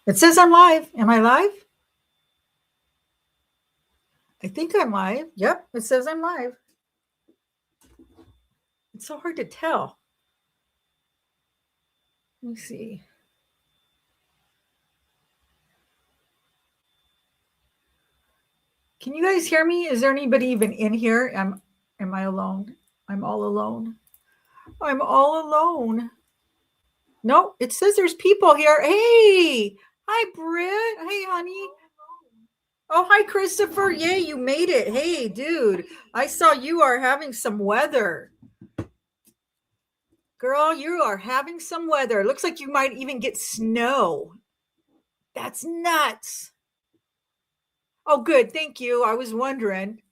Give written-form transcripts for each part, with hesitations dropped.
It says I'm live. Am I live? I think I'm live. Yep, it says I'm live. It's so hard to tell. Let me see. Can you guys hear me? Is there anybody even in here? Am I alone? I'm all alone. I'm all alone. No, it says there's people here. Hey, hi, Britt. Hey, honey. Oh, hi, Christopher. Yay, you made it. Hey, dude, I saw you are having some weather. Girl, you are having some weather. Looks like you might even get snow. That's nuts. Oh, good. Thank you. I was wondering.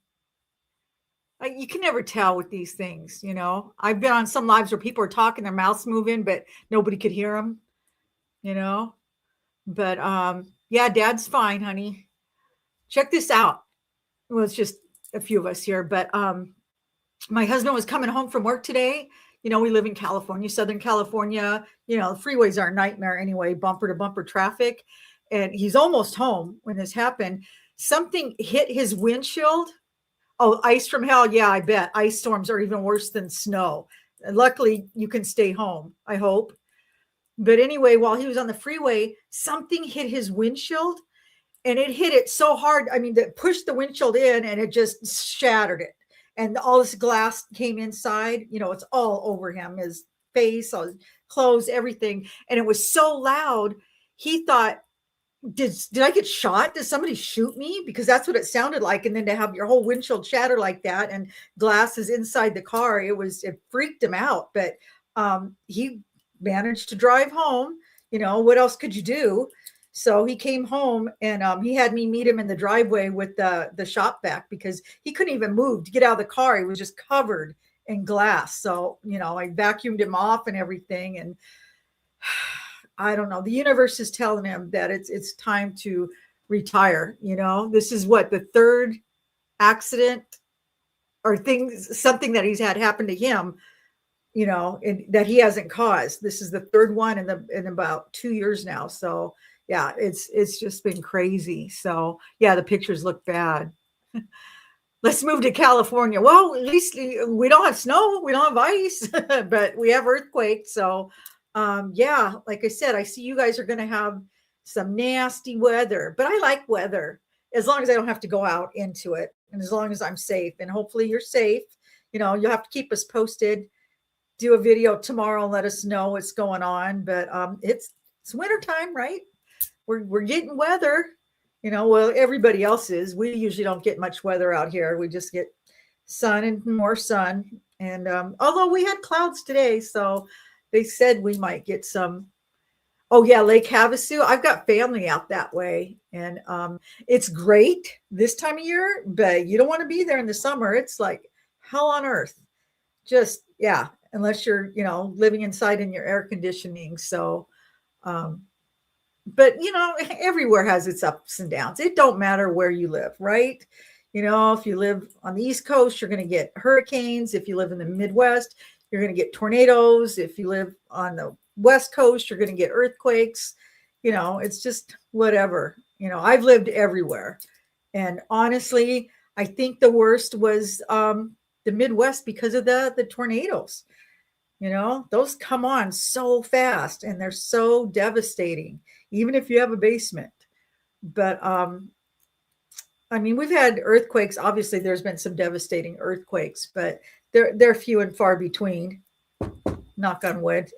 You can never tell with these things, you know. I've been on some lives where people are talking, their mouths moving, but nobody could hear them, you know. But yeah, Dad's fine, honey. Check this out. Well, it's just a few of us here, but my husband was coming home from work today. You know, we live in California, Southern California. You know, the freeways are a nightmare anyway, bumper to bumper traffic. And he's almost home when this happened. Something hit his windshield. Oh, ice from hell. Yeah, I bet. Ice storms are even worse than snow. Luckily, you can stay home, I hope. But anyway, while he was on the freeway, something hit his windshield and it hit it so hard. I mean, that pushed the windshield in and it just shattered it. And all this glass came inside, you know, it's all over him, his face, all his clothes, everything. And it was so loud. He thought, did I get shot? Did somebody shoot me? Because that's what it sounded like. And then to have your whole windshield shatter like that and glass is inside the car, it freaked him out. But he managed to drive home. You know, what else could you do? So he came home and he had me meet him in the driveway with the shop vac because he couldn't even move to get out of the car. He was just covered in glass. So, you know, I vacuumed him off and everything. And I don't know. The universe is telling him that it's time to retire. You know, this is what the third accident or something that he's had happen to him. You know, that he hasn't caused. This is the third one in about 2 years now. So yeah, it's just been crazy. So yeah, the pictures look bad. Let's move to California. Well, at least we don't have snow, we don't have ice, but we have earthquakes. So yeah, like I said, I see you guys are going to have some nasty weather, but I like weather as long as I don't have to go out into it and as long as I'm safe. And hopefully you're safe. You know, you'll have to keep us posted. Do a video tomorrow and let us know what's going on. But it's winter time, right? We're getting weather. You know, well, everybody else is. We usually don't get much weather out here. We just get sun and more sun. And although we had clouds today, so they said we might get some. Oh yeah, Lake Havasu. I've got family out that way, and it's great this time of year. But you don't want to be there in the summer. It's like hell on earth. Just yeah, unless you're living inside in your air conditioning. So, but everywhere has its ups and downs. It don't matter where you live, right? If you live on the East Coast, you're going to get hurricanes. If you live in the Midwest, you're going to get tornadoes. If you live on the West Coast, you're going to get earthquakes. It's just whatever. I've lived everywhere. And honestly, I think the worst was the Midwest because of the tornadoes. Those come on so fast and they're so devastating, even if you have a basement. But I mean, we've had earthquakes. Obviously, there's been some devastating earthquakes, but they're few and far between. Knock on wood.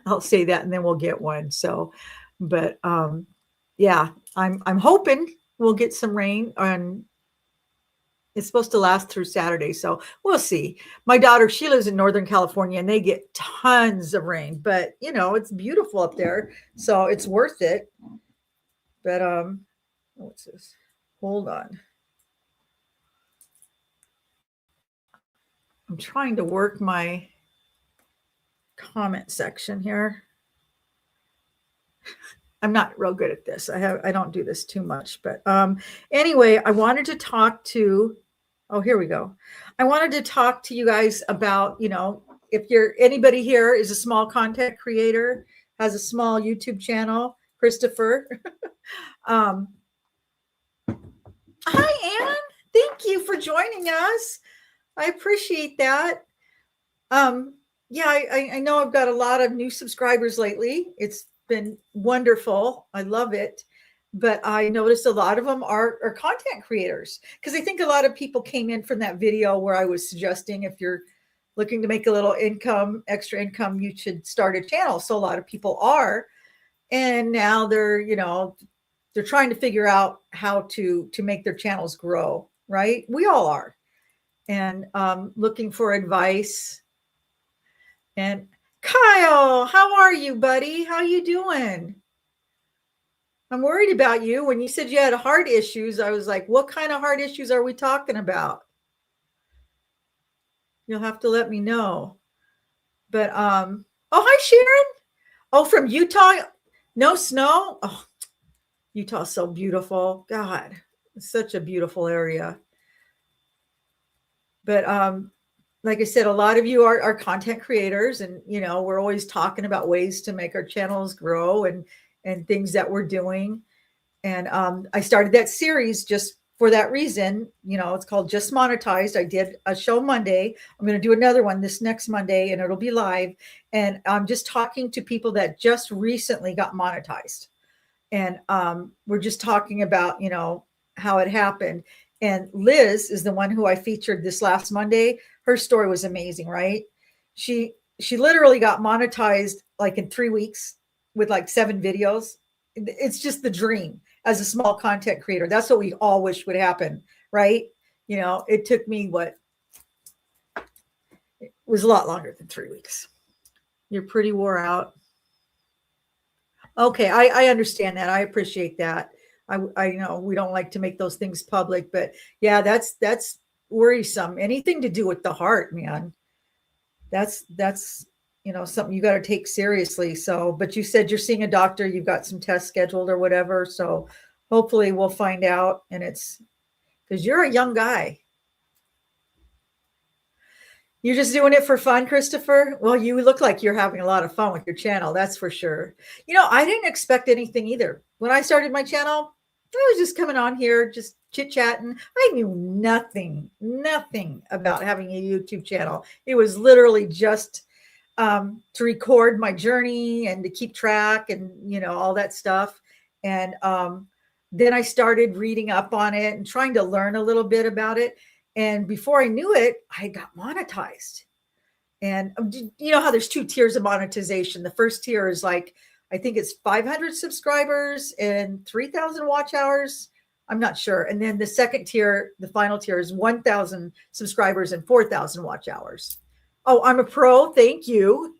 I'll say that, and then we'll get one. So, but yeah, I'm hoping we'll get some rain on. It's supposed to last through Saturday, so we'll see. My daughter, she lives in Northern California, and they get tons of rain, but it's beautiful up there, so it's worth it. But what's this? Hold on. I'm trying to work my comment section here. I'm not real good at this. I don't do this too much, but anyway, I wanted to talk to. Oh, here we go. I wanted to talk to you guys about, if anybody here is a small content creator, has a small YouTube channel. Christopher. um, Hi, Anne. Thank you for joining us. I appreciate that. Um, yeah, I know I've got a lot of new subscribers lately. It's been wonderful. I love it. But I noticed a lot of them are content creators because I think a lot of people came in from that video where I was suggesting if you're looking to make a little income, extra income, you should start a channel. So a lot of people are. And now they're trying to figure out how to make their channels grow, right? We all are. And looking for advice. And Kyle, how are you, buddy? How you doing? I'm worried about you. When you said you had heart issues, I was like, what kind of heart issues are we talking about? You'll have to let me know. But oh, hi Sharon. Oh, from Utah. No snow. Oh, Utah's so beautiful. God, it's such a beautiful area. But like I said, a lot of you are content creators, and we're always talking about ways to make our channels grow and things that we're doing. And I started that series just for that reason. It's called Just Monetized. I did a show Monday. I'm going to do another one this next Monday, and it'll be live. And I'm just talking to people that just recently got monetized. And we're just talking about, how it happened. And Liz is the one who I featured this last Monday. Her story was amazing, right? She literally got monetized like in 3 weeks with like 7 videos. It's just the dream as a small content creator. That's what we all wish would happen, right? It took me it was a lot longer than 3 weeks. You're pretty wore out. Okay, I understand that. I appreciate that. I know we don't like to make those things public, but yeah, that's worrisome. Anything to do with the heart, man. That's something you got to take seriously. So, but you said you're seeing a doctor, you've got some tests scheduled or whatever. So hopefully we'll find out. And it's because you're a young guy. You're just doing it for fun, Christopher? Well, you look like you're having a lot of fun with your channel. That's for sure. I didn't expect anything either. When I started my channel, I was just coming on here, just chit chatting. I knew nothing about having a YouTube channel. It was literally just to record my journey and to keep track and, all that stuff. And then I started reading up on it and trying to learn a little bit about it. And before I knew it, I got monetized. And you know how there's 2 tiers of monetization. The first tier is like, I think it's 500 subscribers and 3,000 watch hours. I'm not sure. And then the second tier, the final tier is 1,000 subscribers and 4,000 watch hours. Oh, I'm a pro. Thank you.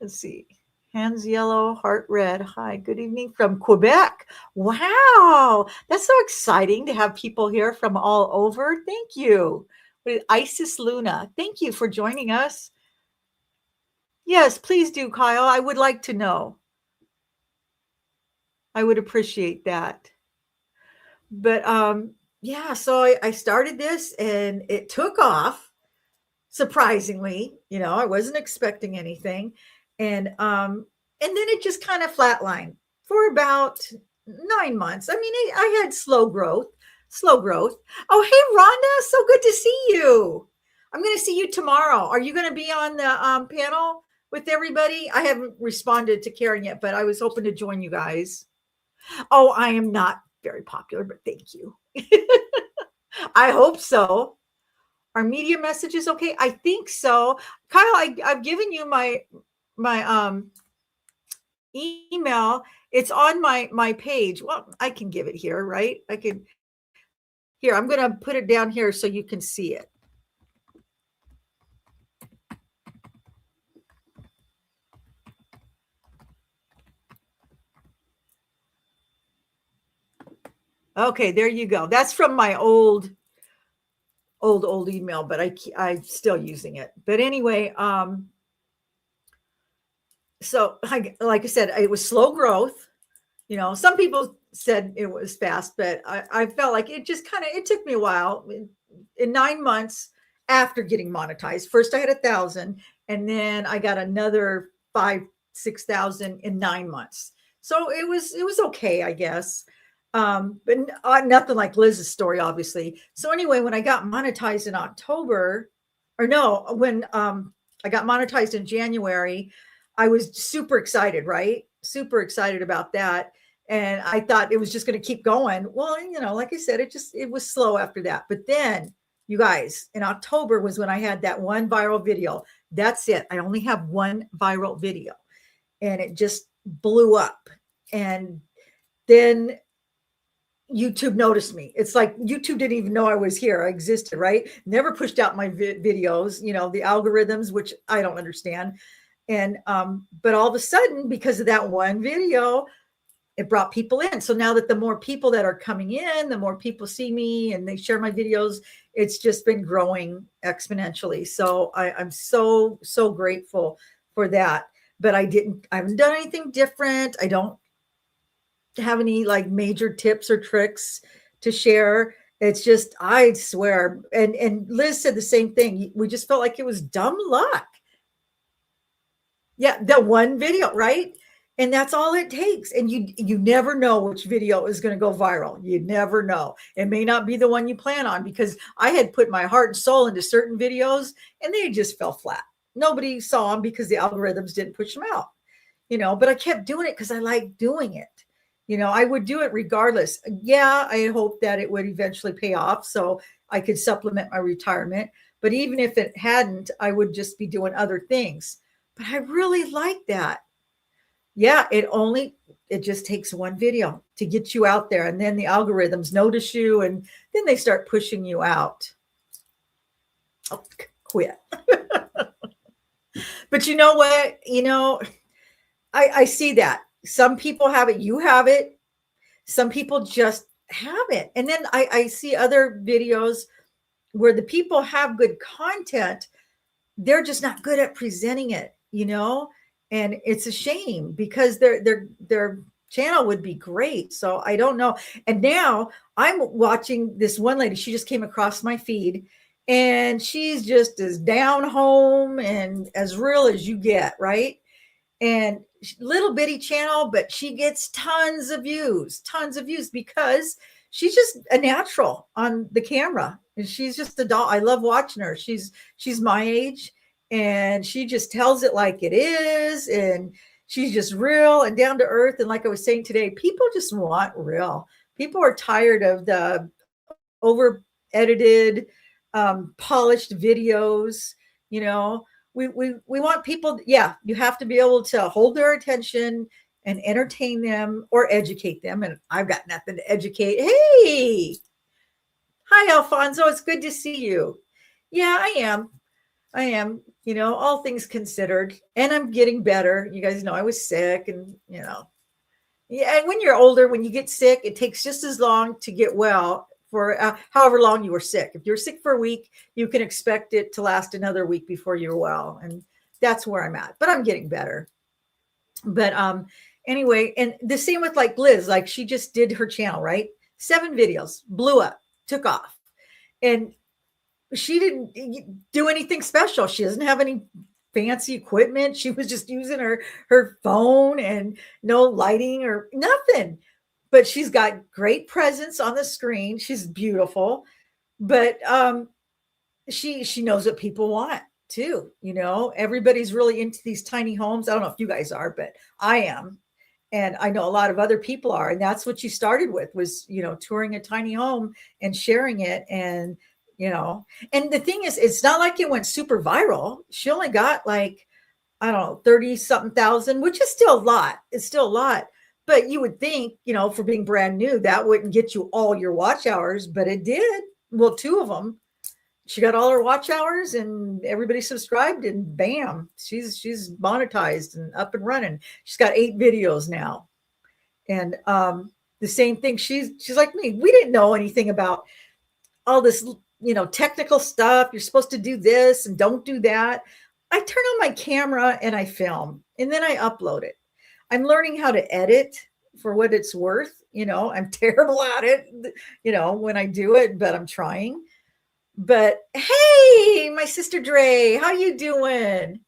Let's see. Hands yellow, heart red. Hi, good evening from Quebec. Wow, that's so exciting to have people here from all over. Thank you. Isis Luna, thank you for joining us. Yes, please do, Kyle. I would like to know. I would appreciate that. But yeah, so I started this and it took off surprisingly. I wasn't expecting anything. And then it just kind of flatlined for about 9 months. I mean, I had slow growth. Oh, hey, Rhonda, so good to see you. I'm going to see you tomorrow. Are you going to be on the panel with everybody? I haven't responded to Karen yet, but I was hoping to join you guys. Oh, I am not very popular, but thank you. I hope so. Are media messages okay? I think so. Kyle, I've given you my email. It's on my page. Well, I can give it here, right? Here, I'm going to put it down here so you can see it. Okay, there you go. That's from my old email, but I'm still using it. But anyway, so like I said, it was slow growth. Some people said it was fast, but I felt like it just it took me a while. In 9 months after getting monetized, first I had 1,000, and then I got another 5 6,000 in 9 months. So it was okay, I guess. But nothing like Liz's story, obviously. So anyway, when I got monetized in October, or no, when I got monetized in January, I was super excited, right? Super excited about that. And I thought it was just going to keep going. Well, like I said, it was slow after that. But then, you guys, in October was when I had that one viral video. That's it. I only have one viral video, and it just blew up. And then YouTube noticed me. It's like YouTube didn't even know I was here. I existed, right? Never pushed out my videos, the algorithms, which I don't understand. And but all of a sudden, because of that one video, it brought people in. So now that the more people that are coming in, the more people see me and they share my videos, it's just been growing exponentially. So I'm so, so grateful for that. But I haven't done anything different. I don't have any like major tips or tricks to share. It's just, I swear. And Liz said the same thing. We just felt like it was dumb luck. Yeah, that one video, right? And that's all it takes. And you never know which video is going to go viral. You never know. It may not be the one you plan on, because I had put my heart and soul into certain videos and they just fell flat. Nobody saw them because the algorithms didn't push them out, but I kept doing it because I like doing it. I would do it regardless. Yeah, I hoped that it would eventually pay off so I could supplement my retirement. But even if it hadn't, I would just be doing other things. But I really like that. Yeah, it just takes one video to get you out there. And then the algorithms notice you and then they start pushing you out. Oh, quit. But you know what? I see that. Some people have it. You have it. Some people just have it. And then I see other videos where the people have good content. They're just not good at presenting it, and it's a shame because their channel would be great. So I don't know. And now I'm watching this one lady. She just came across my feed and she's just as down home and as real as you get, right? And little bitty channel, but she gets tons of views because she's just a natural on the camera. And she's just a doll. I love watching her. She's my age and she just tells it like it is. And she's just real and down to earth. And like I was saying today, people just want real. People are tired of the over edited, polished videos, we want people. Yeah, you have to be able to hold their attention and entertain them or educate them. And I've got nothing to educate. Hey, hi, Alfonso. It's good to see you. Yeah, I am. All things considered, and I'm getting better. You guys know I was sick and, yeah. And when you're older, when you get sick, it takes just as long to get well for however long you were sick. If you're sick for a week, you can expect it to last another week before you're well. And that's where I'm at, but I'm getting better. But anyway, and the same with like Liz, like she just did her channel, right? 7 videos, blew up, took off. And she didn't do anything special. She doesn't have any fancy equipment. She was just using her phone and no lighting or nothing. But she's got great presence on the screen. She's beautiful, but she knows what people want too. Everybody's really into these tiny homes. I don't know if you guys are, but I am, and I know a lot of other people are. And that's what she started with was touring a tiny home and sharing it. And and the thing is, it's not like it went super viral. She only got like, I don't know, 30 something thousand, which is still a lot. It's still a lot. But you would think, for being brand new, that wouldn't get you all your watch hours, but it did. Well, 2 of them. She got all her watch hours and everybody subscribed and bam, she's monetized and up and running. She's got 8 videos now. And the same thing, she's like me. We didn't know anything about all this, technical stuff. You're supposed to do this and don't do that. I turn on my camera and I film and then I upload it. I'm learning how to edit for what it's worth. I'm terrible at it, when I do it, but I'm trying. But hey, my sister Dre, how you doing?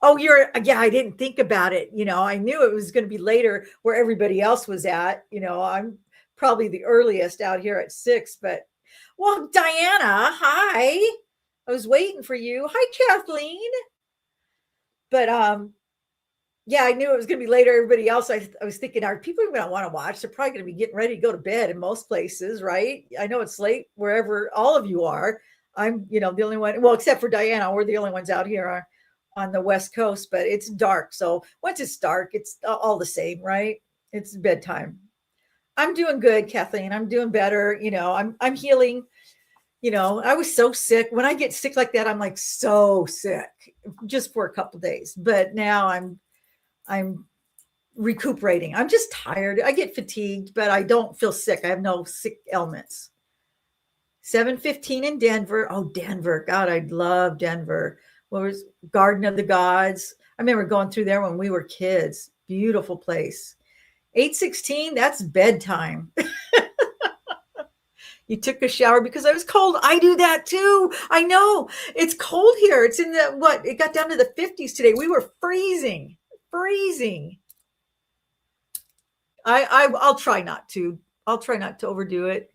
Oh, yeah, I didn't think about it. I knew it was going to be later where everybody else was at. I'm probably the earliest out here at 6, but well, Diana, hi. I was waiting for you. Hi, Kathleen. But yeah, I knew it was going to be later. Everybody else, I was thinking, are people even going to want to watch? They're probably going to be getting ready to go to bed in most places, right? I know it's late wherever all of you are. I'm, the only one, well, except for Diana, we're the only ones out here on the West Coast, but it's dark. So once it's dark, it's all the same, right? It's bedtime. I'm doing good, Kathleen. I'm doing better. I'm healing. I was so sick. When I get sick like that, I'm like so sick just for a couple days. But now I'm recuperating. I'm just tired. I get fatigued, but I don't feel sick. I have no sick ailments. 7:15 in Denver. Oh, Denver. God, I love Denver. What was Garden of the Gods? I remember going through there when we were kids. Beautiful place. 8:16, that's bedtime. You took a shower because I was cold. I do that too. I know. It's cold here. It's in it got down to the 50s today. We were freezing. Freezing. I'll try not to. I'll try not to overdo it.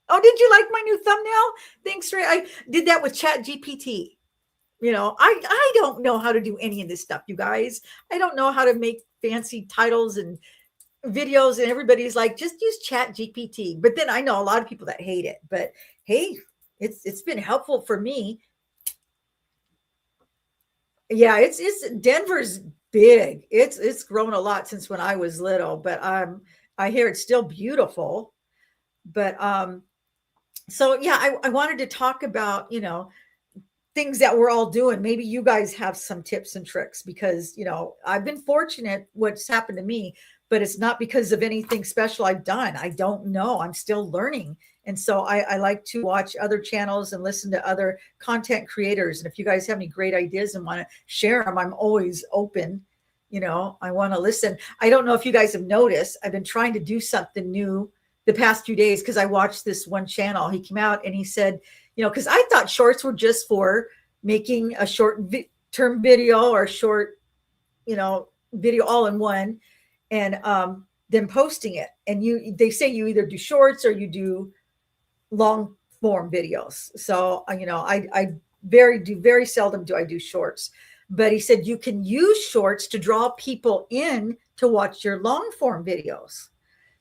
Oh, did you like my new thumbnail? Thanks, Ray. I did that with Chat GPT. I don't know how to do any of this stuff, you guys. I don't know how to make fancy titles and videos, and everybody's like, just use Chat GPT. But then I know a lot of people that hate it. But hey, it's been helpful for me. Yeah, it's Denver's big. It's grown a lot since when I was little, but I hear it's still beautiful. But so yeah, I wanted to talk about, things that we're all doing. Maybe you guys have some tips and tricks because, I've been fortunate what's happened to me, but it's not because of anything special I've done. I don't know. I'm still learning. And so I like to watch other channels and listen to other content creators. And if you guys have any great ideas and want to share them, I'm always open. I want to listen. I don't know if you guys have noticed, I've been trying to do something new the past few days because I watched this one channel. He came out and he said, because I thought shorts were just for making a short term video or short, video all in one, and then posting it. And they say you either do shorts or you do long form videos. So, I very seldom do I do shorts. But he said you can use shorts to draw people in to watch your long form videos.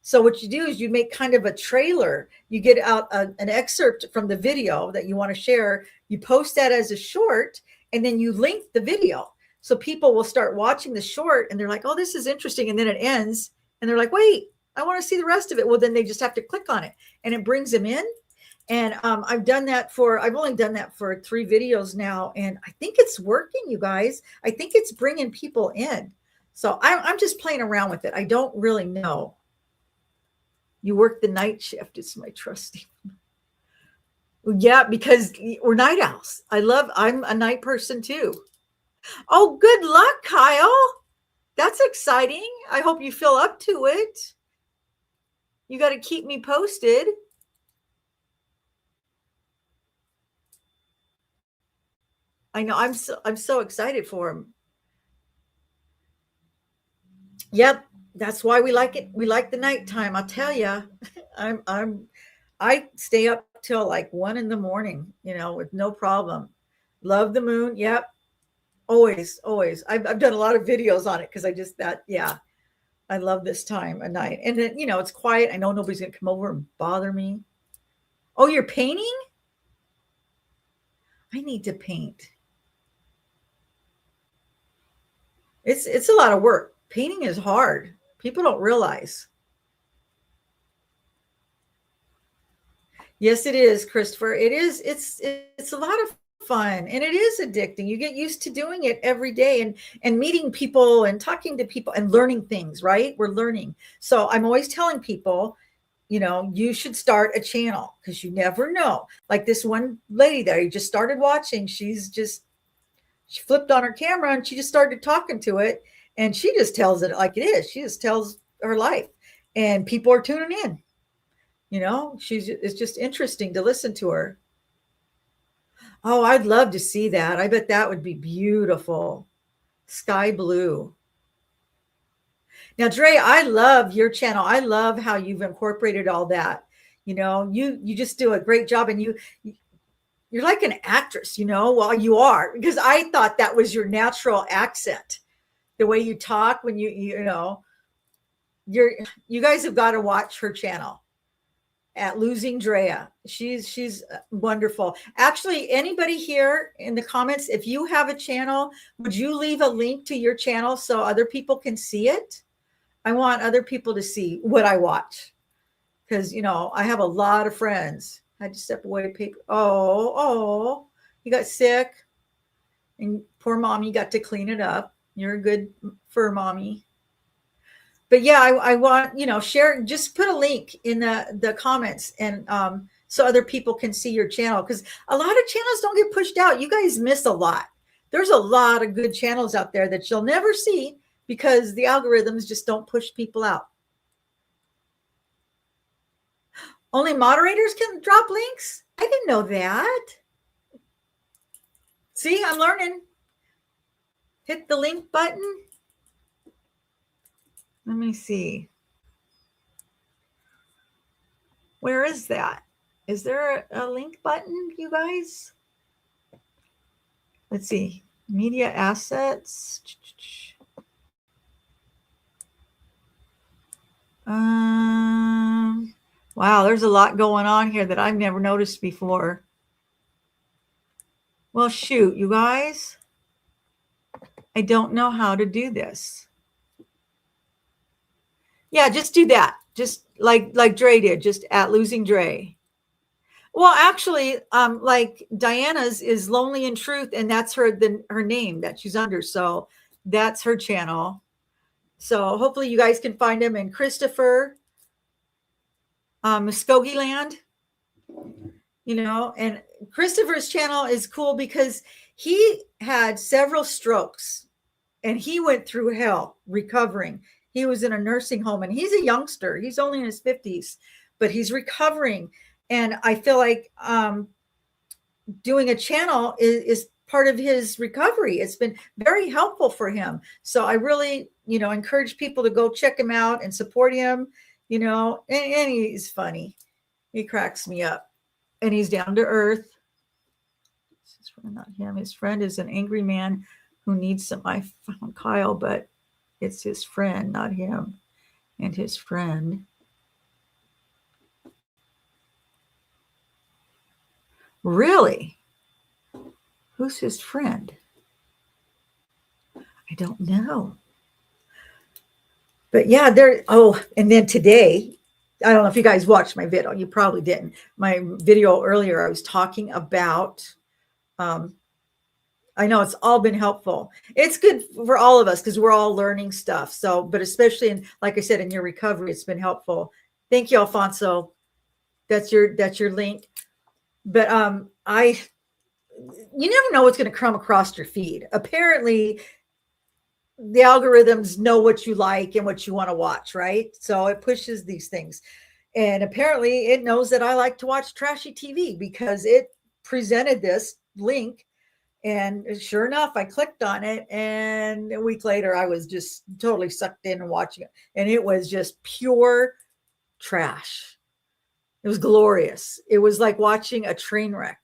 So what you do is you make kind of a trailer. You get out an excerpt from the video that you want to share. You post that as a short, and then you link the video. So people will start watching the short, and they're like, oh, this is interesting. And then it ends, and they're like, wait, I want to see the rest of it. Well, then they just have to click on it, and it brings them in. And I've only done that for 3 videos now. And I think it's working, you guys. I think it's bringing people in. So I'm just playing around with it. I don't really know. You work the night shift. It's my trusty. Yeah, because we're night owls. I'm a night person too. Oh, good luck, Kyle. That's exciting. I hope you feel up to it. You got to keep me posted. I know I'm so excited for him. Yep, that's why we like it. We like the nighttime. I'll tell you, I stay up till like 1 a.m, with no problem. Love the moon. Yep. Always. I've done a lot of videos on it because I love this time of night. And then, it's quiet. I know nobody's going to come over and bother me. Oh, you're painting? I need to paint. It's a lot of work. Painting is hard. People don't realize. Yes, it is, Christopher. It is. It's a lot of fun, and it is addicting. You get used to doing it every day and meeting people and talking to people and learning things, right? We're learning. So I'm always telling people, you should start a channel because you never know. Like this one lady that I just started watching, she flipped on her camera and she just started talking to it, and she just tells it like it is. She just tells her life, and people are tuning in. It's just interesting to listen to her. Oh, I'd love to see that. I bet that would be beautiful. Sky blue. Now, Dre, I love your channel. I love how you've incorporated all that. You just do a great job, and you're like an actress, well, you are, because I thought that was your natural accent, the way you talk when you guys have got to watch her channel at Losing Drea. She's wonderful. Actually, anybody here in the comments, if you have a channel, would you leave a link to your channel so other people can see it? I want other people to see what I watch, because I have a lot of friends. I had to step away. Paper. Oh, you got sick, and poor mommy got to clean it up. You're a good fur mommy. But yeah, I want, share, just put a link in the comments, and so other people can see your channel, because a lot of channels don't get pushed out. You guys miss a lot. There's a lot of good channels out there that you'll never see because the algorithms just don't push people out. Only moderators can drop links? I didn't know that. See, I'm learning. Hit the link button. Let me see. Where is that? Is there a link button, you guys? Let's see. Media assets. Wow, there's a lot going on here that I've never noticed before. Well, shoot, you guys. I don't know how to do this. Yeah, just do that. Just like Dre did, just at Losing Dre. Well, actually, like Diana's is Lonely in Truth, and that's her name that she's under. So that's her channel. So hopefully you guys can find him. And Christopher Muskogee Land, and Christopher's channel is cool because he had several strokes and he went through hell recovering. He was in a nursing home, and he's a youngster. He's only in his 50s, but he's recovering. And I feel like doing a channel is part of his recovery. It's been very helpful for him. So I really, encourage people to go check him out and support him, and he's funny. He cracks me up, and he's down to earth. This is not him. His friend is an angry man who needs some. I found Kyle, but it's his friend, not him, and his friend. Really? Who's his friend? I don't know. But yeah, and then today, I don't know if you guys watched my video. You probably didn't. My video earlier, I was talking about, I know it's all been helpful. It's good for all of us because we're all learning stuff. So, but especially like I said, in your recovery, it's been helpful. Thank you, Alfonso. That's your link. But you never know what's going to come across your feed. Apparently, the algorithms know what you like and what you want to watch, right? So it pushes these things. And apparently it knows that I like to watch trashy TV because it presented this link. And sure enough, I clicked on it, and a week later, I was just totally sucked in and watching it. And it was just pure trash. It was glorious. It was like watching a train wreck.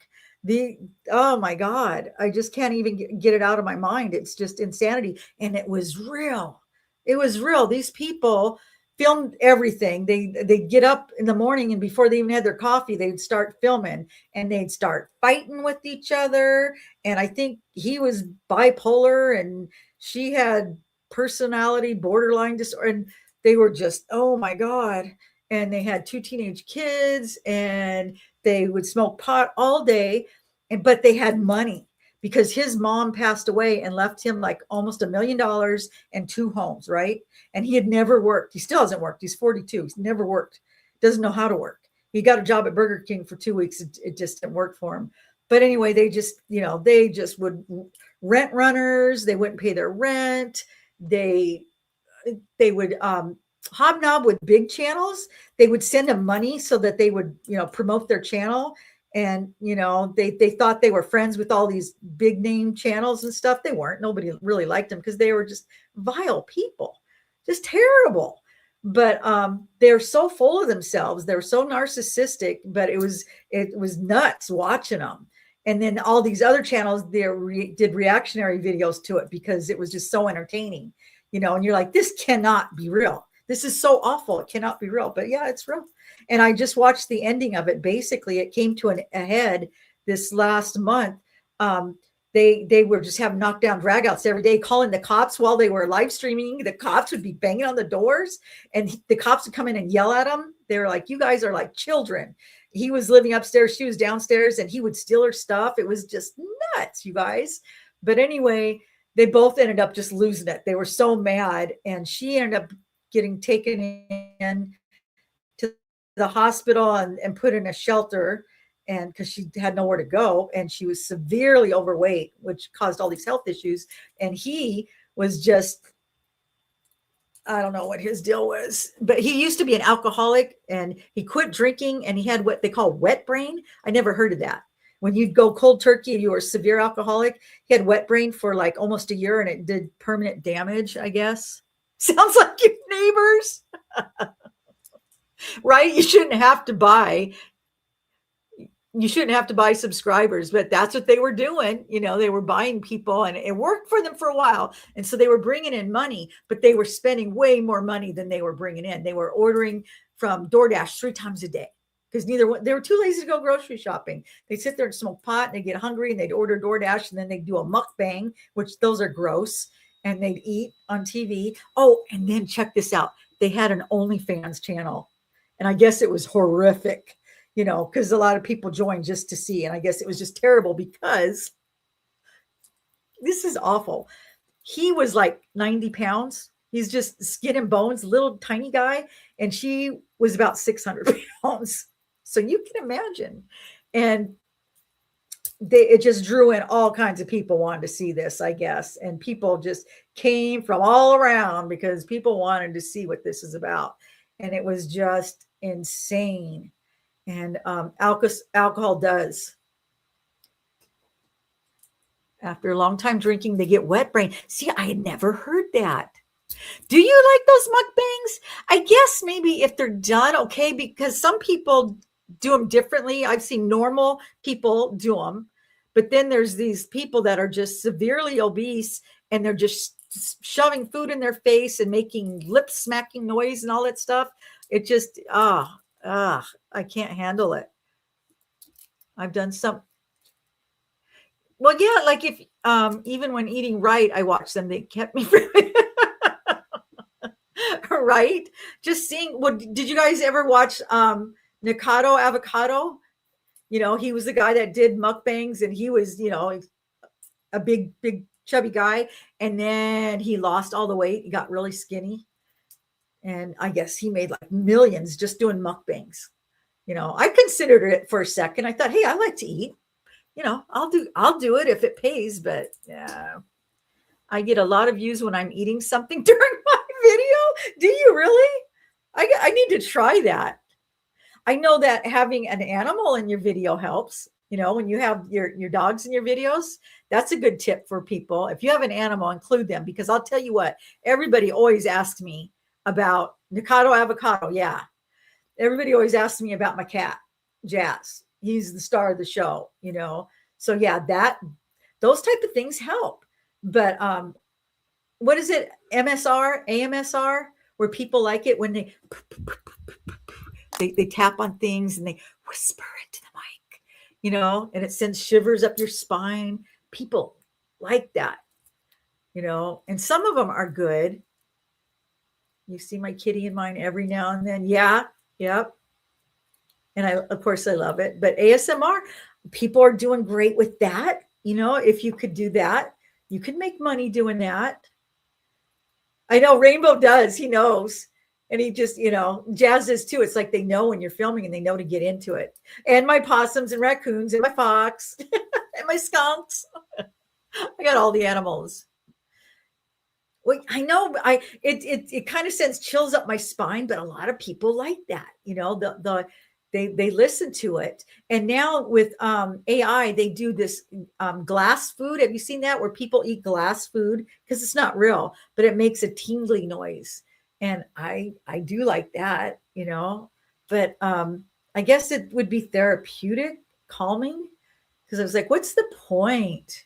Oh my God, I just can't even get it out of my mind. It's just insanity. And it was real. It was real. These people filmed everything. They get up in the morning, and before they even had their coffee, they'd start filming, and they'd start fighting with each other. And I think he was bipolar and she had personality borderline disorder. And they were just, oh my God. And they had 2 teenage kids, and they would smoke pot all day, but they had money because his mom passed away and left him like almost $1 million and 2 homes, right? And he had never worked. He still hasn't worked. He's 42. He's never worked. Doesn't know how to work. He got a job at Burger King for 2 weeks. It just didn't work for him. But anyway, they just would rent runners. They wouldn't pay their rent. They would hobnob with big channels. They would send them money so that they would, promote their channel. And, they thought they were friends with all these big name channels and stuff. They weren't. Nobody really liked them because they were just vile people, just terrible. But they're so full of themselves. They're so narcissistic, but it was nuts watching them. And then all these other channels, did reactionary videos to it because it was just so entertaining, and you're like, this cannot be real. This is so awful. It cannot be real. But yeah, it's real. And I just watched the ending of it. Basically, it came to a head this last month. They were just having knockdown dragouts every day, calling the cops while they were live streaming. The cops would be banging on the doors, and the cops would come in and yell at them. They were like, you guys are like children. He was living upstairs, she was downstairs, and he would steal her stuff. It was just nuts, you guys. But anyway, they both ended up just losing it. They were so mad, and she ended up getting taken in to the hospital and put in a shelter, and because she had nowhere to go, and she was severely overweight, which caused all these health issues. And he was just, I don't know what his deal was, but he used to be an alcoholic, and he quit drinking, and he had what they call wet brain. I never heard of that. When you'd go cold turkey, you were a severe alcoholic. He had wet brain for like almost a year, and it did permanent damage, I guess. Sounds like your neighbors, right? You shouldn't have to buy subscribers, but that's what they were doing. They were buying people, and it worked for them for a while. And so they were bringing in money, but they were spending way more money than they were bringing in. They were ordering from DoorDash 3 times a day because they were too lazy to go grocery shopping. They'd sit there and smoke pot, and they'd get hungry, and they'd order DoorDash, and then they'd do a mukbang, which those are gross, and they'd eat on TV. Oh, and then check this out. They had an OnlyFans channel, and I guess it was horrific. Because a lot of people joined just to see. And I guess it was just terrible because this is awful. He was like 90 pounds. He's just skin and bones, little tiny guy. And she was about 600 pounds. So you can imagine. And it just drew in all kinds of people wanted to see this, I guess. And people just came from all around because people wanted to see what this is about. And it was just insane. And alcohol does. After a long time drinking, they get wet brain. See, I had never heard that. Do you like those mukbangs? I guess maybe if they're done okay, because some people do them differently. I've seen normal people do them, but then there's these people that are just severely obese, and they're just shoving food in their face and making lip smacking noise and all that stuff. It just, I can't handle it. I've done some. Well, yeah, like if even when eating right, I watched them. They kept me from right. Just seeing. What did you guys ever watch? Nikado Avocado. He was the guy that did mukbangs, and he was, a big chubby guy, and then he lost all the weight. He got really skinny. And I guess he made like millions just doing mukbangs. I considered it for a second. I thought, hey, I like to eat. I'll do it if it pays. But yeah, I get a lot of views when I'm eating something during my video. Do you really? I need to try that. I know that having an animal in your video helps. When you have your dogs in your videos, that's a good tip for people. If you have an animal, include them, because I'll tell you what, everybody always asks me about Nikado Avocado. Yeah. Everybody always asks me about my cat, Jazz. He's the star of the show, So yeah, those type of things help. But what is it? AMSR, where people like it when they tap on things and they whisper into the mic, and it sends shivers up your spine. People like that, and some of them are good. You see my kitty in mine every now and then. Yeah. Yep. And of course I love it, but ASMR, people are doing great with that. If you could do that, you could make money doing that. I know Rainbow does. He knows. And he just, Jazz does too. It's like they know when you're filming and they know to get into it. And my possums and raccoons and my fox and my skunks. I got all the animals. Well, I know it kind of sends chills up my spine, but a lot of people like that, the They listen to it. And now with AI, they do this glass food. Have you seen that, where people eat glass food? Because it's not real, but it makes a tingly noise. And I do like that, but I guess it would be therapeutic, calming, because I was like, what's the point?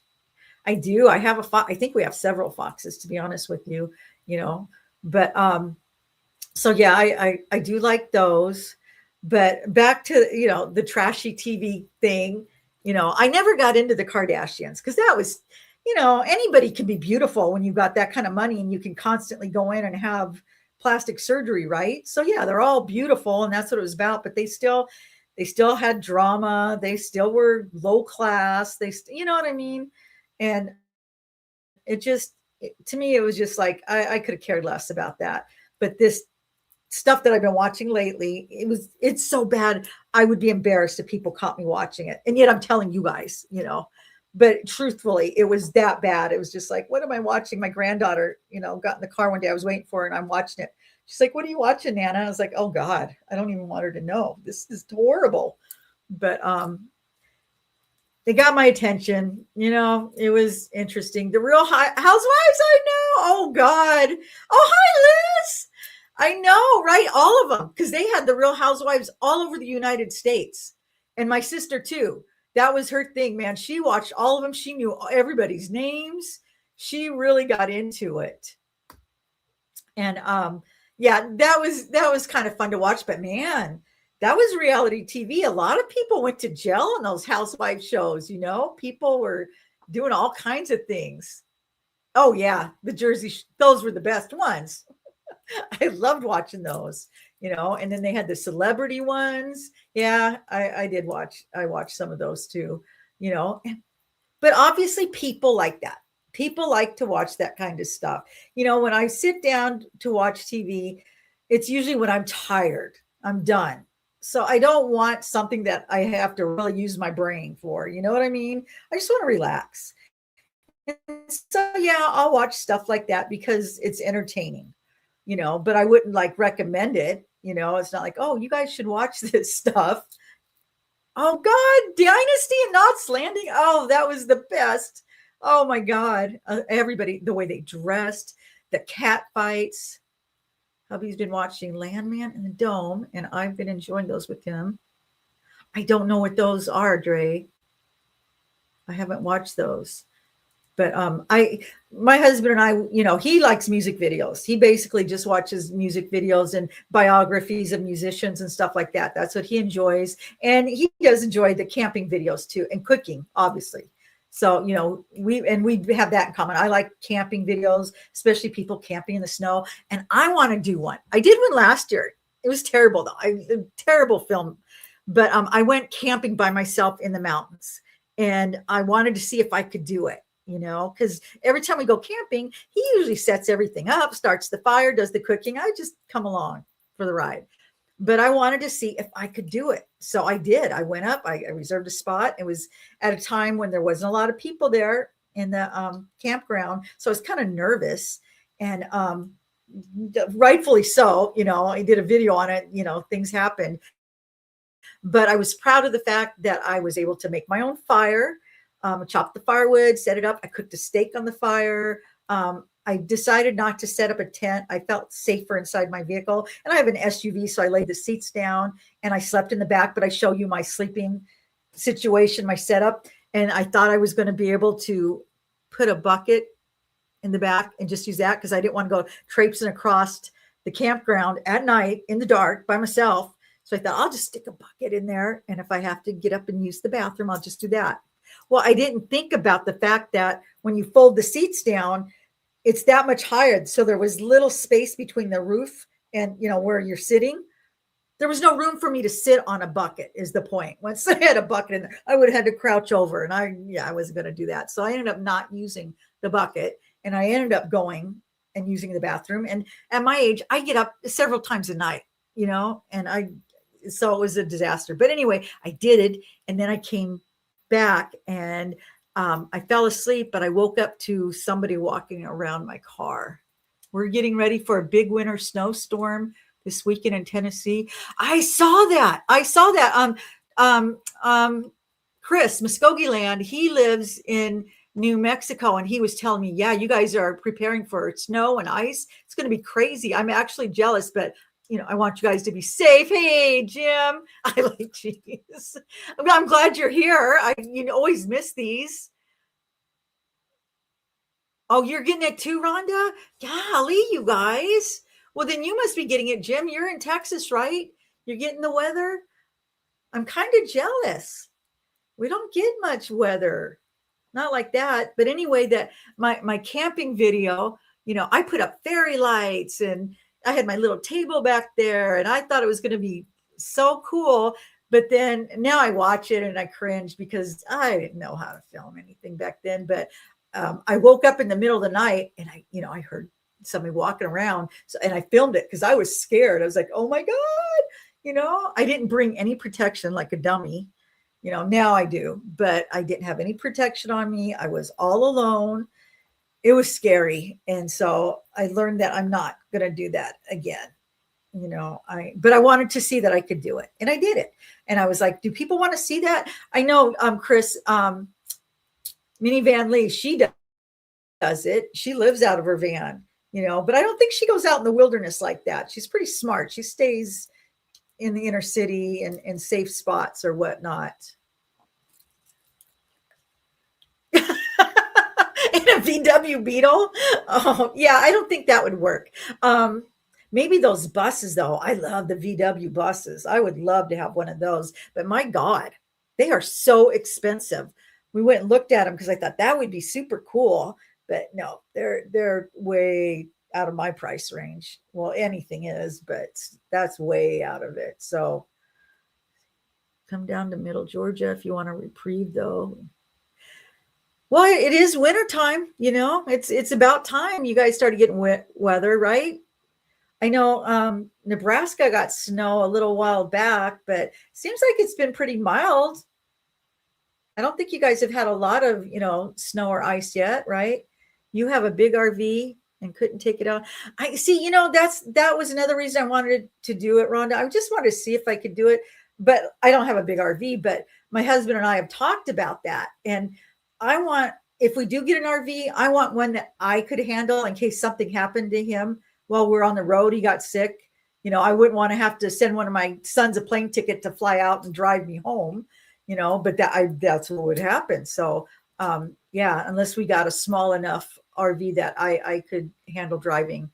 I do. I have a fox. I think we have several foxes, to be honest with you, but so yeah, I do like those. But back to, the trashy TV thing, I never got into the Kardashians, because that was, anybody can be beautiful when you've got that kind of money and you can constantly go in and have plastic surgery, right? So yeah, they're all beautiful and that's what it was about, but they still had drama. They still were low class. You know what I mean? And to me, it was just like, I could have cared less about that. But this stuff that I've been watching lately, it's so bad. I would be embarrassed if people caught me watching it. And yet I'm telling you guys, but truthfully, it was that bad. It was just like, what am I watching? My granddaughter, got in the car one day. I was waiting for her and I'm watching it. She's like, what are you watching, Nana? I was like, oh God, I don't even want her to know. This is horrible. But it got my attention. It was interesting. The Real Housewives, I know. Oh God. Oh, hi, Liz. I know, right? All of them, because they had the Real Housewives all over the United States. And my sister too. That was her thing, man. She watched all of them. She knew everybody's names. She really got into it. And yeah, that was kind of fun to watch. But man, that was reality TV. A lot of people went to jail on those housewife shows. People were doing all kinds of things. Oh yeah, the Jersey, those were the best ones. I loved watching those, and then they had the celebrity ones. Yeah, I watched some of those too, but obviously people like that. People like to watch that kind of stuff. When I sit down to watch TV, it's usually when I'm tired, I'm done. So I don't want something that I have to really use my brain for. You know what I mean? I just want to relax. And so yeah, I'll watch stuff like that because it's entertaining. But I wouldn't like recommend it. It's not like, oh, you guys should watch this stuff. Oh God, Dynasty and Knots Landing. Oh, that was the best. Oh my God. Everybody, the way they dressed, the cat fights. Hubby's been watching Landman and the Dome, and I've been enjoying those with him. I don't know what those are, Dre. I haven't watched those. But my husband and I, he likes music videos. He basically just watches music videos and biographies of musicians and stuff like that. That's what he enjoys. And he does enjoy the camping videos too, and cooking, obviously. So, we have that in common. I like camping videos, especially people camping in the snow. And I want to do one. I did one last year. It was terrible though. Terrible film. But I went camping by myself in the mountains, and I wanted to see if I could do it. Because every time we go camping, he usually sets everything up, starts the fire, does the cooking. I just come along for the ride. But I wanted to see if I could do it. So I did. I went up, I reserved a spot. It was at a time when there wasn't a lot of people there in the campground. So I was kind of nervous, and rightfully so. I did a video on it, things happened. But I was proud of the fact that I was able to make my own fire. Chopped the firewood, set it up. I cooked a steak on the fire. I decided not to set up a tent. I felt safer inside my vehicle. And I have an SUV, so I laid the seats down and I slept in the back, but I show you my sleeping situation, my setup. And I thought I was going to be able to put a bucket in the back and just use that, because I didn't want to go traipsing across the campground at night in the dark by myself. So I thought, I'll just stick a bucket in there. And if I have to get up and use the bathroom, I'll just do that. Well, I didn't think about the fact that when you fold the seats down, it's that much higher. So there was little space between the roof and, where you're sitting. There was no room for me to sit on a bucket, is the point. Once I had a bucket in there, I would have had to crouch over, and I wasn't going to do that. So I ended up not using the bucket, and I ended up going and using the bathroom. And at my age, I get up several times a night, and so it was a disaster. But anyway, I did it. And then I came back, and I fell asleep, but I woke up to somebody walking around my car. We're getting ready for a big winter snowstorm. this weekend in Tennessee. I saw that. Chris Muskogee Land, he lives in New Mexico, and he was telling me, yeah, you guys are preparing for snow and ice. It's going to be crazy. I'm actually jealous, but I want you guys to be safe. Hey, Jim, I like cheese. I'm glad you're here. Always miss these. Oh, you're getting it too, Rhonda? Golly, you guys. Well, then you must be getting it, Jim. You're in Texas, right? You're getting the weather. I'm kind of jealous. We don't get much weather. Not like that. But anyway, that my camping video, I put up fairy lights and I had my little table back there and I thought it was going to be so cool. But then now I watch it and I cringe because I didn't know how to film anything back then. But I woke up in the middle of the night and I heard somebody walking around. And I filmed it because I was scared. I was like, oh my God, I didn't bring any protection like a dummy. Now I do, but I didn't have any protection on me. I was all alone. It was scary. And so I learned that I'm not going to do that again. But I wanted to see that I could do it, and I did it. And I was like, do people want to see that? I know, Chris, Minnie Van Lee, she does it. She lives out of her van, but I don't think she goes out in the wilderness like that. She's pretty smart. She stays in the inner city and in safe spots or whatnot. In a VW Beetle? Oh, yeah, I don't think that would work. Maybe those buses, though. I love the VW buses. I would love to have one of those. But my God, they are so expensive. We went and looked at them because I thought that would be super cool. But no, they're way out of my price range. Well, anything is, but that's way out of it. So come down to Middle Georgia if you want a reprieve, though. Well, it is wintertime, it's about time you guys started getting wet weather, right? I know Nebraska got snow a little while back, but it seems like it's been pretty mild. I don't think you guys have had a lot of, snow or ice yet, right? You have a big RV and couldn't take it out. I see, that was another reason I wanted to do it, Rhonda. I just wanted to see if I could do it, but I don't have a big RV, but my husband and I have talked about that. And if we do get an RV, I want one that I could handle in case something happened to him while we're on the road. He got sick. I wouldn't want to have to send one of my sons a plane ticket to fly out and drive me home, but that's what would happen. So, yeah, unless we got a small enough RV that I could handle driving.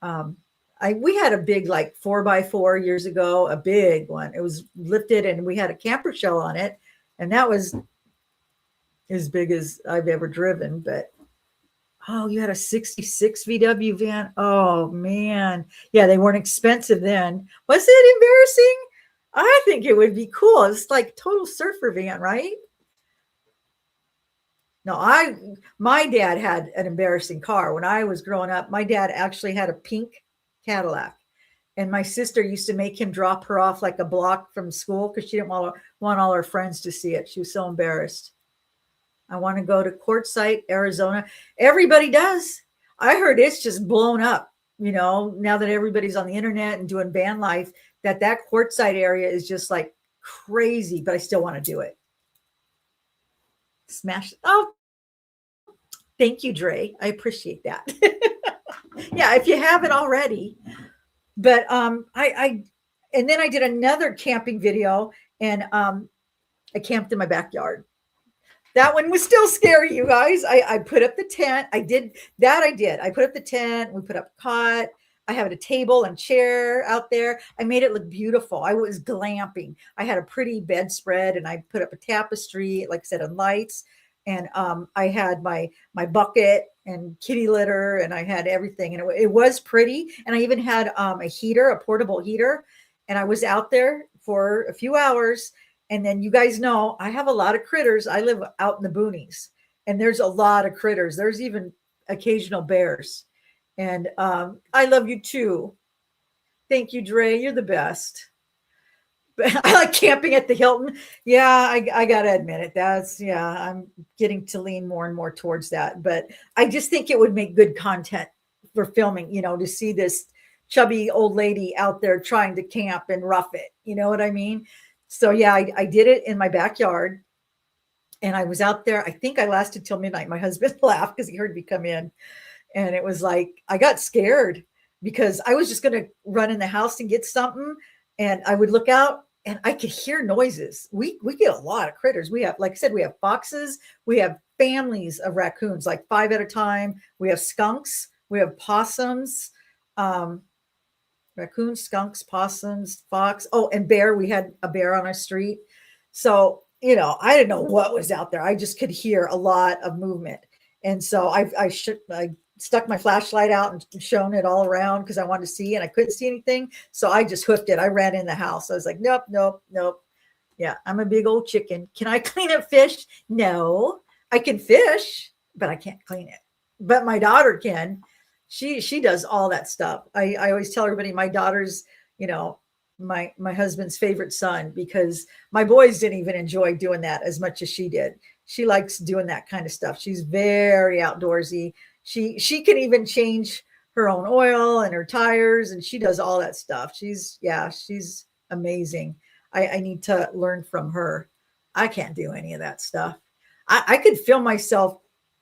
We had a big, like 4x4 years ago, a big one. It was lifted and we had a camper shell on it. And that was as big as I've ever driven. But, oh, you had a 66 VW van. Oh, man. Yeah, they weren't expensive then. Was it embarrassing? I think it would be cool. It's like total surfer van, right? No, my dad had an embarrassing car. When I was growing up, my dad actually had a pink Cadillac. And my sister used to make him drop her off like a block from school because she didn't want all her friends to see it. She was so embarrassed. I want to go to Quartzsite, Arizona. Everybody does. I heard it's just blown up, now that everybody's on the internet and doing van life, that Quartzsite area is just like crazy, but I still want to do it. Smash. Oh, thank you, Dre. I appreciate that. Yeah, if you haven't already. But and then I did another camping video and I camped in my backyard. That one was still scary, you guys. I put up the tent. I did. I put up the tent. We put up a cot. I had a table and chair out there. I made it look beautiful. I was glamping. I had a pretty bedspread and I put up a tapestry, like I said, and lights. And I had my bucket and kitty litter and I had everything. And it was pretty. And I even had a heater, a portable heater. And I was out there for a few hours. And then you guys know I have a lot of critters. I live out in the boonies and there's a lot of critters. There's even occasional bears. And I love you too. Thank you, Dre. You're the best. I like camping at the Hilton. Yeah, I got to admit it. I'm getting to lean more and more towards that. But I just think it would make good content for filming, to see this chubby old lady out there trying to camp and rough it. You know what I mean? So yeah, I did it in my backyard, and I was out there. I think I lasted till midnight. My husband laughed because he heard me come in, and it was like I got scared because I was just going to run in the house and get something, and I would look out and I could hear noises. We get a lot of critters. We have, like I said, we have foxes, we have families of raccoons, like 5 at a time. We have skunks, we have possums, um, raccoons, skunks, possums, fox. Oh, and bear. We had a bear on our street. So, I didn't know what was out there. I just could hear a lot of movement. And so I stuck my flashlight out and shone it all around because I wanted to see, and I couldn't see anything. So I just hooked it. I ran in the house. I was like, nope, nope, nope. Yeah, I'm a big old chicken. Can I clean up fish? No, I can fish, but I can't clean it. But my daughter can. She does all that stuff. I always tell everybody my daughter's, my husband's favorite son, because my boys didn't even enjoy doing that as much as she did. She likes doing that kind of stuff. She's very outdoorsy. She can even change her own oil and her tires, and she does all that stuff. She's amazing. I need to learn from her. I can't do any of that stuff. I could film myself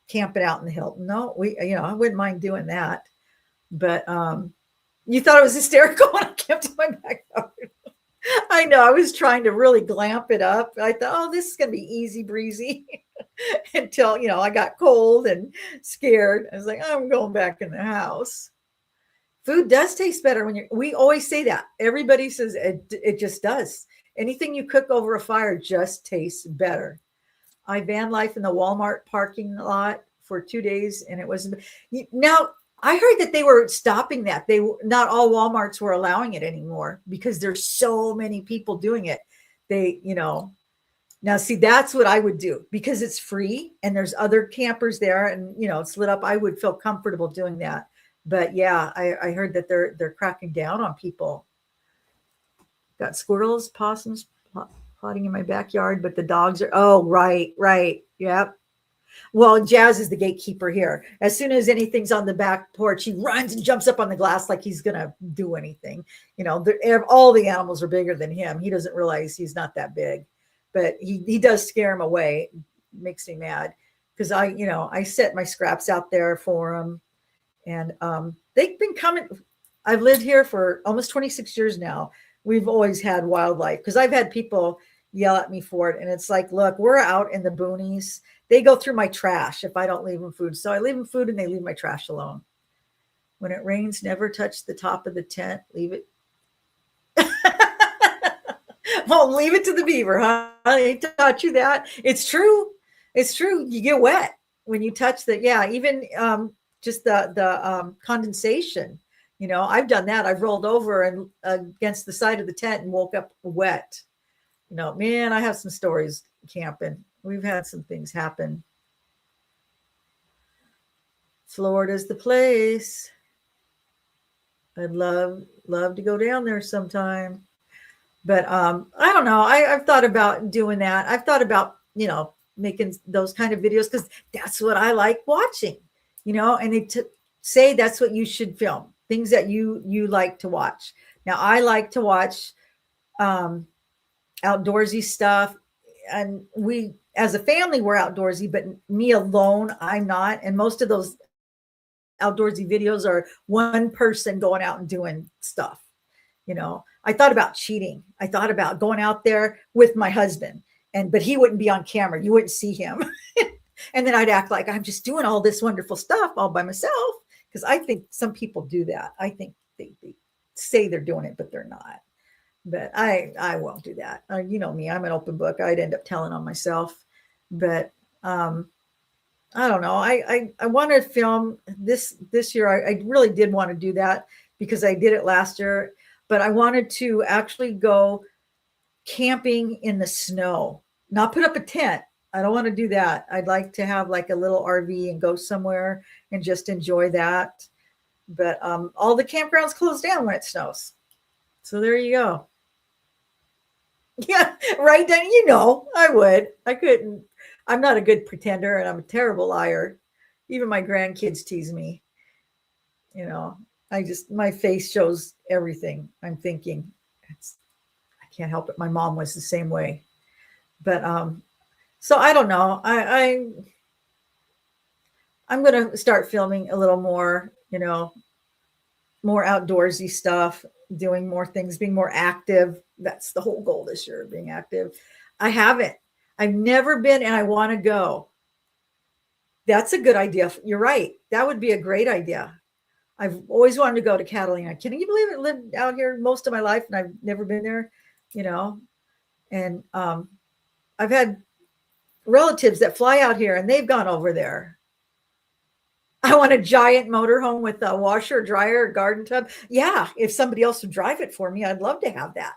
camping out in the Hilton. No, I wouldn't mind doing that. But you thought it was hysterical when I camped in my backyard. I know, I was trying to really glamp it up. I thought, oh, this is going to be easy breezy until, I got cold and scared. I was like, I'm going back in the house. Food does taste better we always say that. Everybody says it just does. Anything you cook over a fire just tastes better. I van life in the Walmart parking lot for 2 days, and it wasn't. Now, I heard that they were stopping that. Not all Walmarts were allowing it anymore because there's so many people doing it. Now see, that's what I would do because it's free and there's other campers there, and it's lit up. I would feel comfortable doing that. But yeah, I heard that they're cracking down on people. Got squirrels, possums potting in my backyard, but the dogs are. Oh, right. Yep. Well, Jazz is the gatekeeper here. As soon as anything's on the back porch, he runs and jumps up on the glass like he's going to do anything. All the animals are bigger than him. He doesn't realize he's not that big, but he does scare him away. Makes me mad because I set my scraps out there for him, and they've been coming. I've lived here for almost 26 years now. We've always had wildlife because I've had people yell at me for it. And it's like, look, we're out in the boonies. They go through my trash if I don't leave them food. So I leave them food and they leave my trash alone. When it rains, never touch the top of the tent. Leave it. Well, leave it to the beaver, huh? They taught you that. It's true. It's true. You get wet when you touch even just the condensation. I've done that. I've rolled over and against the side of the tent and woke up wet. Man, I have some stories camping. We've had some things happen. Florida's the place. I'd love to go down there sometime. But I don't know. I've thought about doing that. I've thought about, making those kind of videos because that's what I like watching, and they say that's what you should film. Things that you like to watch. Now, I like to watch outdoorsy stuff, and we, as a family, we're outdoorsy, but me alone, I'm not. And most of those outdoorsy videos are one person going out and doing stuff. I thought about cheating. I thought about going out there with my husband, but he wouldn't be on camera. You wouldn't see him. And then I'd act like I'm just doing all this wonderful stuff all by myself. Because I think some people do that. I think they say they're doing it, but they're not. But I won't do that. You know me, I'm an open book. I'd end up telling on myself. But I don't know. I want to film this year. I really did want to do that because I did it last year. But I wanted to actually go camping in the snow, not put up a tent. I don't want to do that. I'd like to have like a little RV and go somewhere and just enjoy that. But all the campgrounds close down when it snows. So there you go. Yeah, right, Danny. I would. I couldn't. I'm not a good pretender and I'm a terrible liar. Even my grandkids tease me. My face shows everything I'm thinking. I can't help it. My mom was the same way. But so I don't know. I'm gonna start filming a little more, more outdoorsy stuff, doing more things, being more active. That's the whole goal this year, being active. I haven't. I've never been, and I want to go. That's a good idea. You're right. That would be a great idea. I've always wanted to go to Catalina. Can you believe it? Lived out here most of my life, and I've never been there. You know, and I've had relatives that fly out here, and they've gone over there. I want a giant motorhome with a washer, dryer, garden tub. Yeah, if somebody else would drive it for me, I'd love to have that.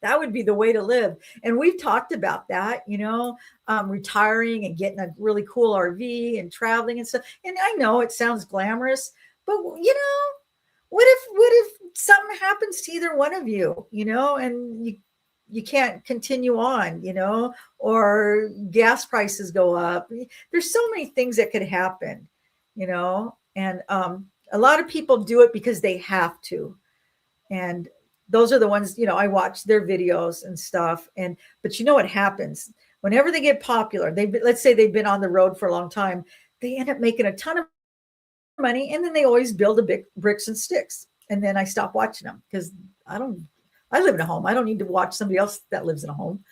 That would be the way to live. And we've talked about that, retiring and getting a really cool RV and traveling and stuff. And I know it sounds glamorous, but what if something happens to either one of you, and you can't continue on, or gas prices go up. There's so many things that could happen, and a lot of people do it because they have to. And those are the ones, I watch their videos and stuff. But you know what happens whenever they get popular? Let's say they've been on the road for a long time. They end up making a ton of money, and then they always build a big bricks and sticks. And then I stop watching them because I live in a home. I don't need to watch somebody else that lives in a home.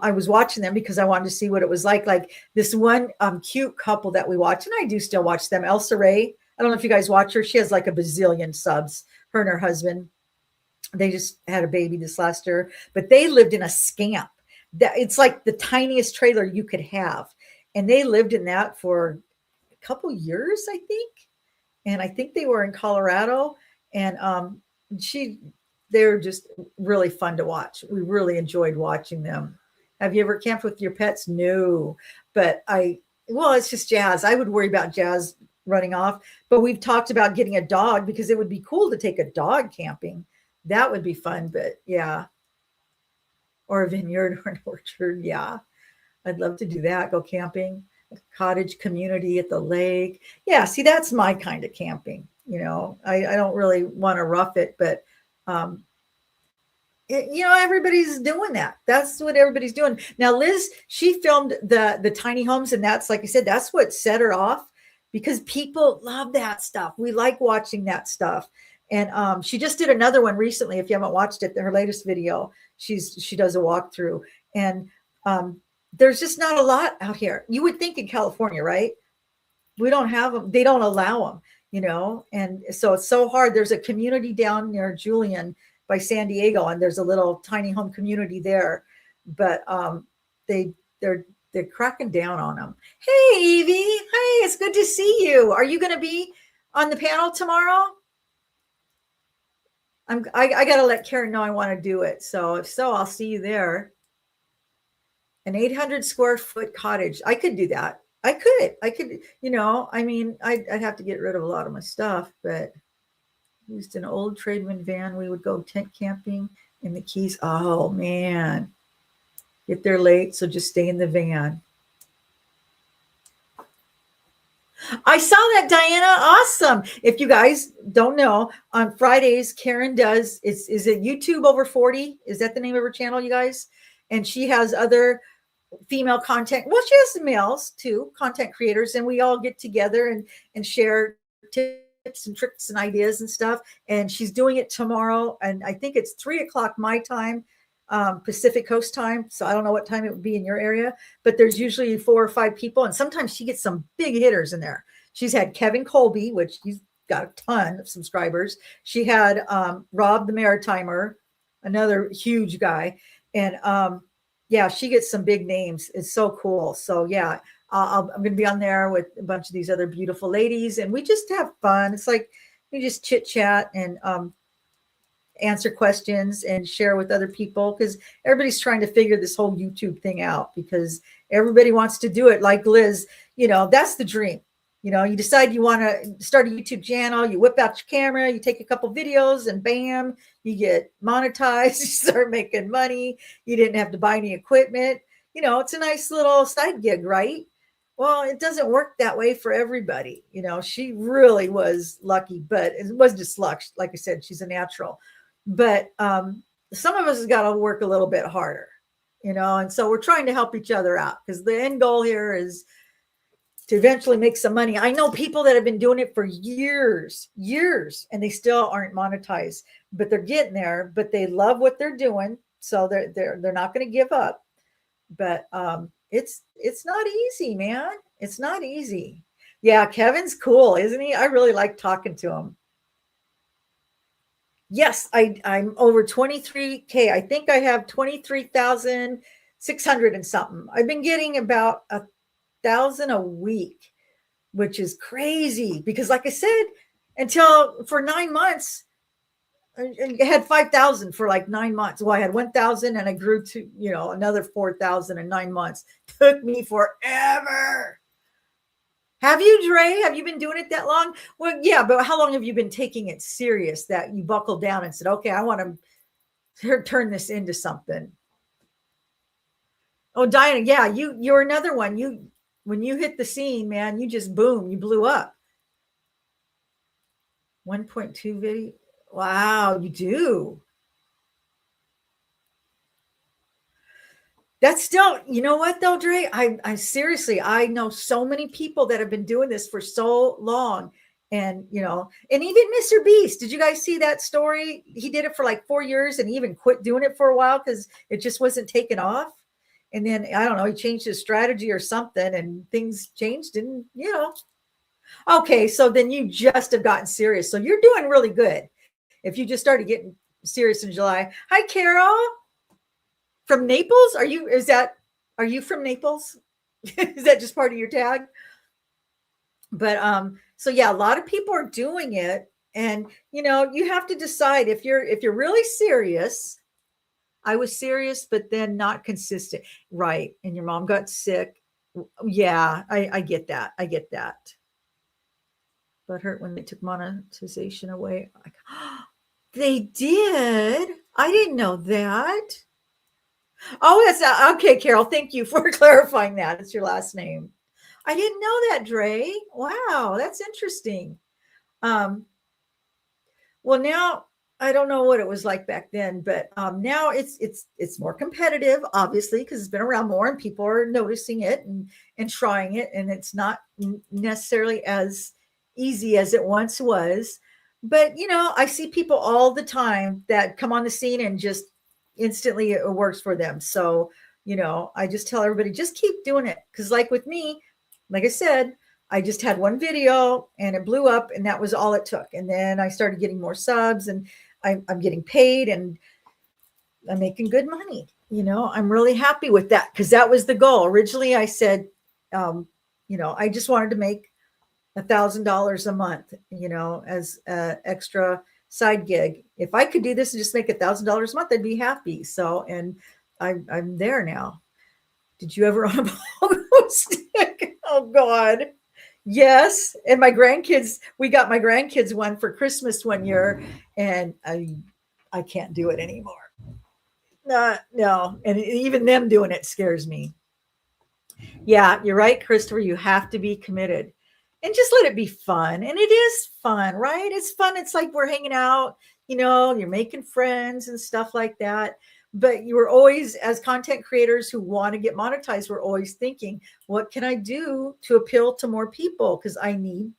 I was watching them because I wanted to see what it was like this one cute couple that we watch, and I do still watch them. Elsa Ray. I don't know if you guys watch her. She has like a bazillion subs, her and her husband. They just had a baby this last year, but they lived in a scamp. It's like the tiniest trailer you could have. And they lived in that for a couple years, I think. And I think they were in Colorado. And they're just really fun to watch. We really enjoyed watching them. Have you ever camped with your pets? No. But it's just Jazz. I would worry about Jazz running off. But we've talked about getting a dog because it would be cool to take a dog camping. That would be fun, but yeah. Or a vineyard or an orchard. Yeah. I'd love to do that. Go camping, a cottage community at the lake. Yeah. See, that's my kind of camping. I don't really want to rough it, but, everybody's doing that. That's what everybody's doing. Now, Liz, she filmed the tiny homes, and that's, like I said, that's what set her off because people love that stuff. We like watching that stuff. And she just did another one recently. If you haven't watched it, her latest video, she does a walkthrough. And there's just not a lot out here. You would think in California, right? We don't have them. They don't allow them, And so it's so hard. There's a community down near Julian by San Diego, and there's a little tiny home community there. But they're cracking down on them. Hey, Evie. Hey, it's good to see you. Are you going to be on the panel tomorrow? I got to let Karen know I want to do it. So if so, I'll see you there. An 800 square foot cottage. I could do that. I could, I'd have to get rid of a lot of my stuff, but used an old Trademan van. We would go tent camping in the Keys. Oh man, get there late. So just stay in the van. I saw that, Diana. Awesome. If you guys don't know, on Fridays, Karen does, is it YouTube Over 40? Is that the name of her channel, you guys? And she has other female content. Well, she has some males too, content creators, and we all get together and share tips and tricks and ideas and stuff. And she's doing it tomorrow. And I think it's 3:00 my time, Pacific Coast time. So I don't know what time it would be in your area, but there's usually 4 or 5 people. And sometimes she gets some big hitters in there. She's had Kevin Colby, which he's got a ton of subscribers. She had Rob the Maritimer, another huge guy. And yeah, she gets some big names. It's so cool. So yeah, I'm going to be on there with a bunch of these other beautiful ladies, and we just have fun. It's like we just chit chat and answer questions and share with other people, because everybody's trying to figure this whole YouTube thing out, because everybody wants to do it like Liz. That's the dream. You decide you want to start a YouTube channel, you whip out your camera, you take a couple videos, and bam, you get monetized, you start making money. You didn't have to buy any equipment. It's a nice little side gig, right? Well, it doesn't work that way for everybody. You know, she really was lucky, but it wasn't just luck. Like I said, she's a natural. But some of us has got to work a little bit harder, you know, and so we're trying to help each other out because the end goal here is to eventually make some money. I know people that have been doing it for years, and they still aren't monetized, but they're getting there, but they love what they're doing. So they're not going to give up. But it's not easy, man. It's not easy. Yeah, Kevin's cool, isn't he? I really like talking to him. Yes, I'm over 23K. I think I have 23,600 and something. I've been getting about 1,000 a week, which is crazy because like I said, until for 9 months, I had 5,000 for like 9 months. Well, I had 1,000 and I grew to, you know, another 4,000 in 9 months. Took me forever. Have you, Dre? Have you been doing it that long? Well, yeah, but how long have you been taking it serious that you buckled down and said, okay, I want to turn this into something? Oh, Diana, yeah, you're another one. When you hit the scene, man, you just boom, you blew up. 1.2 video. Wow, you do. That's still, you know what though, Dre? I seriously, I know so many people that have been doing this for so long. And, you know, and even Mr. Beast, did you guys see that story? He did it for like 4 years and he even quit doing it for a while because it just wasn't taken off. And then I don't know, he changed his strategy or something and things changed. And, you know, okay, so then you just have gotten serious. So you're doing really good if you just started getting serious in July. Hi, Carol. From Naples? Are you from Naples? Is that just part of your tag? But so yeah, a lot of people are doing it. And you know, you have to decide if you're really serious. I was serious, but then not consistent. Right. And your mom got sick. Yeah, I get that. I get that. But hurt when they took monetization away. Like, they did. I didn't know that. Oh, that's okay, Carol. Thank you for clarifying that. It's your last name. I didn't know that, Dre. Wow, that's interesting. Um, well, now I don't know what it was like back then, but now it's more competitive, obviously, because it's been around more and people are noticing it and trying it, and it's not necessarily as easy as it once was. But you know, I see people all the time that come on the scene and just instantly it works for them. So you know, I just tell everybody just keep doing it because, like with me, like I said, I just had one video and it blew up, and that was all it took. And then I started getting more subs, and I'm getting paid, and I'm making good money. You know, I'm really happy with that because that was the goal. Originally, I said, you know, I just wanted to make $1,000 a month, you know, as an extra side gig. If I could do this and just make $1,000 a month, I'd be happy. So, and I'm there now. Did you ever on a pogo stick? Oh God. Yes. And my grandkids, we got my grandkids one for Christmas one year, and I can't do it anymore. No. And even them doing it scares me. Yeah, you're right, Christopher. You have to be committed and just let it be fun. And it is fun, right? It's fun. It's like we're hanging out, you know, you're making friends and stuff like that. But you were always, as content creators who want to get monetized, we're always thinking, what can I do to appeal to more people? Because I need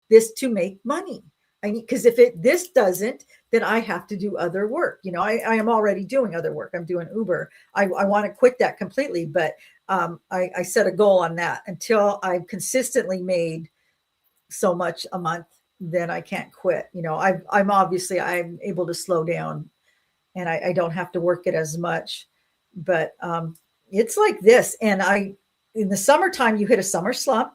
this to make money. I need, because if this doesn't, then I have to do other work. You know, I am already doing other work. I'm doing Uber. I want to quit that completely, but I set a goal on that until I've consistently made so much a month, then I can't quit. You know, I'm able to slow down, and I don't have to work it as much. But it's like this. And in the summertime, you hit a summer slump.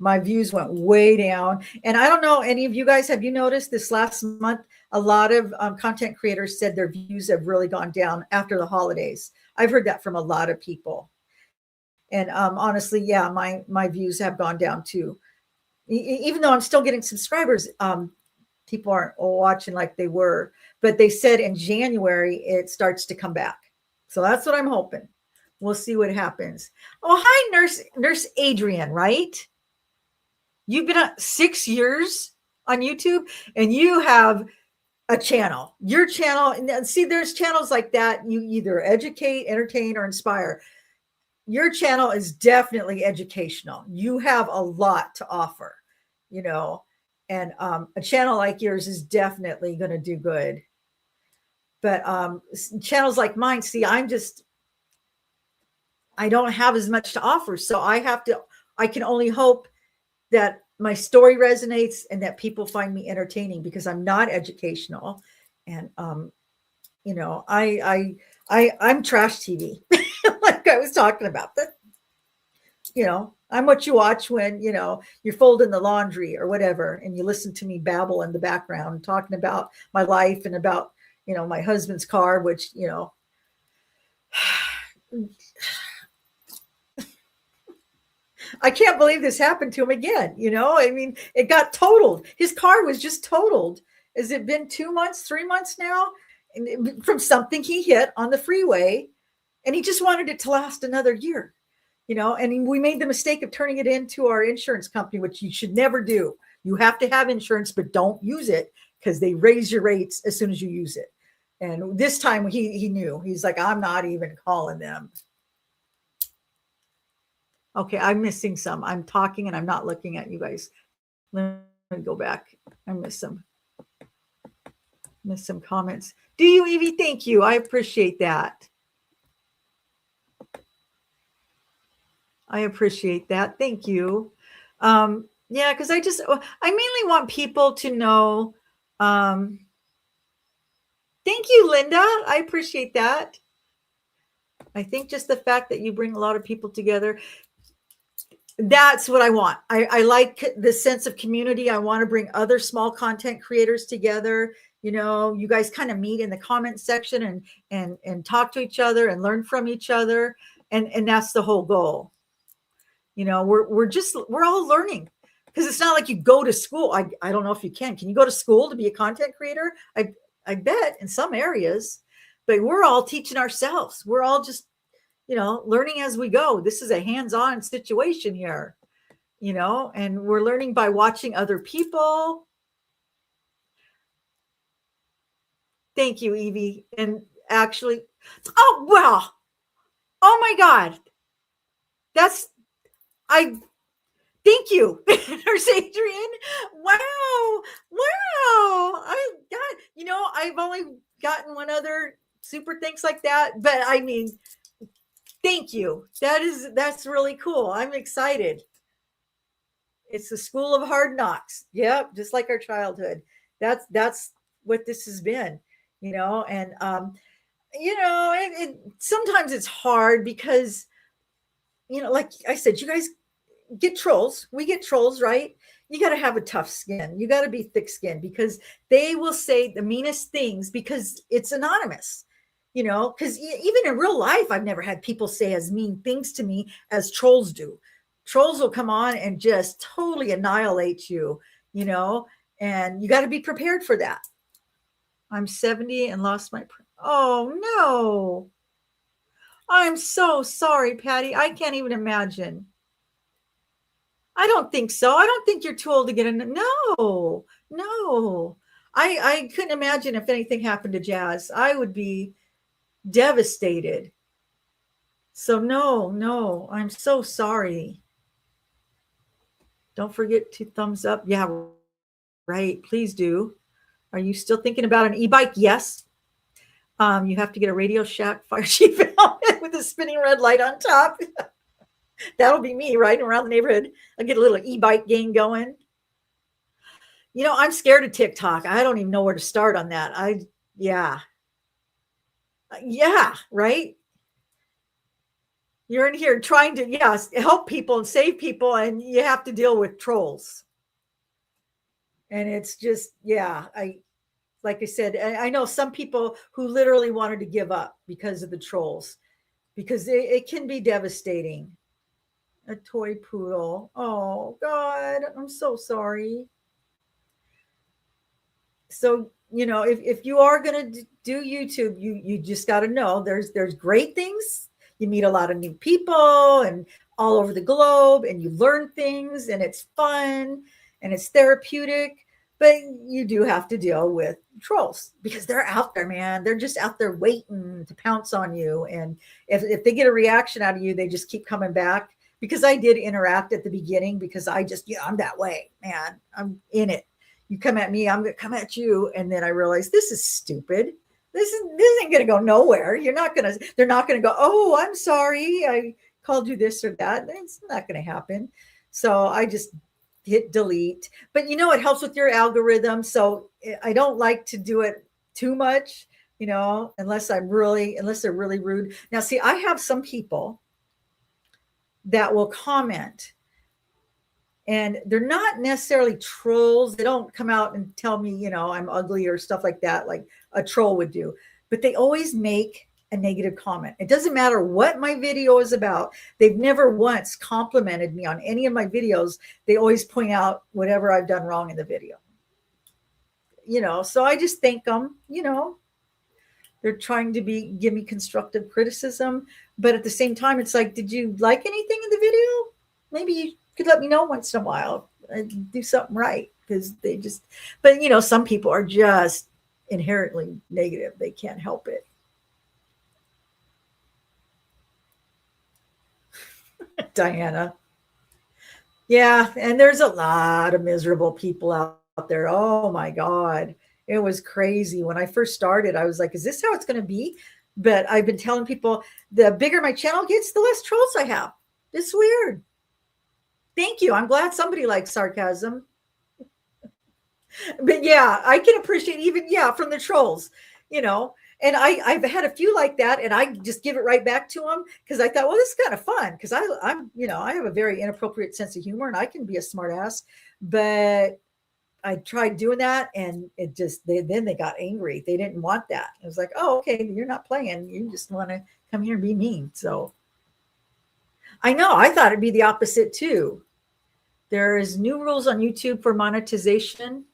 My views went way down. And I don't know, any of you guys, have you noticed this last month? A lot of content creators said their views have really gone down after the holidays. I've heard that from a lot of people. And honestly, yeah, my views have gone down too. Even though I'm still getting subscribers, people aren't watching like they were. But they said in January it starts to come back. So that's what I'm hoping. We'll see what happens. Oh, hi, Nurse Adrian, right? You've been on 6 years on YouTube and you have a channel. Your channel, and see, there's channels like that. You either educate, entertain, or inspire. Your channel is definitely educational. You have a lot to offer, you know, and a channel like yours is definitely going to do good. But channels like mine, see, I don't have as much to offer. So I can only hope that my story resonates and that people find me entertaining because I'm not educational. And, you know, I'm trash TV, like I was talking about that. You know, I'm what you watch when, you know, you're folding the laundry or whatever, and you listen to me babble in the background, talking about my life and about, you know, my husband's car, which, you know, I can't believe this happened to him again. You know, I mean, it got totaled. His car was just totaled. Has it been 2 months, 3 months now? And from something he hit on the freeway, and he just wanted it to last another year. You know, and we made the mistake of turning it into our insurance company, which you should never do. You have to have insurance, but don't use it because they raise your rates as soon as you use it. And this time he knew. He's like, I'm not even calling them. Okay, I'm missing some. I'm talking and I'm not looking at you guys. Let me go back. I missed some comments. Do you, Evie? Thank you. I appreciate that. I appreciate that. Thank you. Yeah, because I mainly want people to know. Thank you, Linda. I appreciate that. I think just the fact that you bring a lot of people together, that's what I want. I like the sense of community. I want to bring other small content creators together. You know, you guys kind of meet in the comment section and talk to each other and learn from each other. And that's the whole goal. You know, we're all learning because it's not like you go to school. I don't know if you can you go to school to be a content creator? I bet in some areas, but we're all teaching ourselves. We're all just, you know, learning as we go. This is a hands-on situation here, you know, and we're learning by watching other people. Thank you, Evie. And actually, oh, wow. Oh my God. Thank you, Nurse Adrian. Wow. Wow. I got, you know, I've only gotten one other super thanks like that, but I mean, thank you. That's really cool. I'm excited. It's the school of hard knocks. Yep, just like our childhood. That's what this has been, you know, and you know, sometimes it's hard because, you know, like I said, you guys get trolls. We get trolls, right? You got to have a tough skin. You got to be thick skinned because they will say the meanest things because it's anonymous, you know, because even in real life, I've never had people say as mean things to me as trolls do. Trolls will come on and just totally annihilate you, you know, and you got to be prepared for that. I'm 70 and lost my. Oh, no. I'm so sorry, Patty. I can't even imagine. I don't think so. I don't think you're too old to get in. No, no. I couldn't imagine if anything happened to Jazz. I would be devastated. So no. I'm so sorry. Don't forget to thumbs up. Yeah, right. Please do. Are you still thinking about an e-bike? Yes. You have to get a Radio Shack Fire Chief helmet with a spinning red light on top. That'll be me riding around the neighborhood. I'll get a little e-bike gang going. You know, I'm scared of TikTok. I don't even know where to start on that. Yeah, right. You're in here trying to, help people and save people, and you have to deal with trolls. And it's just, like I said, I know some people who literally wanted to give up because of the trolls, because it can be devastating. A toy poodle. Oh God, I'm so sorry. So, you know, if you are going to do YouTube, you just got to know there's great things. you meet a lot of new people and all over the globe, and you learn things, and it's fun and it's therapeutic. But you do have to deal with trolls because they're out there, man. They're just out there waiting to pounce on you. And if they get a reaction out of you, they just keep coming back. Because I did interact at the beginning because I'm that way, man. I'm in it. You come at me, I'm going to come at you. And then I realized this is stupid. This ain't going to go nowhere. They're not going to go, oh, I'm sorry. I called you this or that. It's not going to happen. So I just hit delete. But it helps with your algorithm. So I don't like to do it too much, unless they're really rude. Now, see, I have some people that will comment, and they're not necessarily trolls. They don't come out and tell me, I'm ugly or stuff like that, like a troll would do, but they always make a negative comment. It doesn't matter what my video is about. They've never once complimented me on any of my videos. They always point out whatever I've done wrong in the video. So I just thank them, they're trying to give me constructive criticism. But at the same time, it's like, did you like anything in the video? Maybe you could let me know once in a while and do something right. Because but some people are just inherently negative. They can't help it. Diana. Yeah, and there's a lot of miserable people out there. Oh my God. It was crazy. When I first started, I was like, is this how it's going to be? But I've been telling people, the bigger my channel gets, the less trolls I have. It's weird. Thank you. I'm glad somebody likes sarcasm. But yeah, I can appreciate even, from the trolls, and I've had a few like that, and I just give it right back to them because I thought, well, this is kind of fun because I'm I have a very inappropriate sense of humor and I can be a smart ass. But I tried doing that, and it just then they got angry. They didn't want that. I was like, oh, okay, you're not playing. You just want to come here and be mean. So I know, I thought it'd be the opposite too. There is new rules on YouTube for monetization.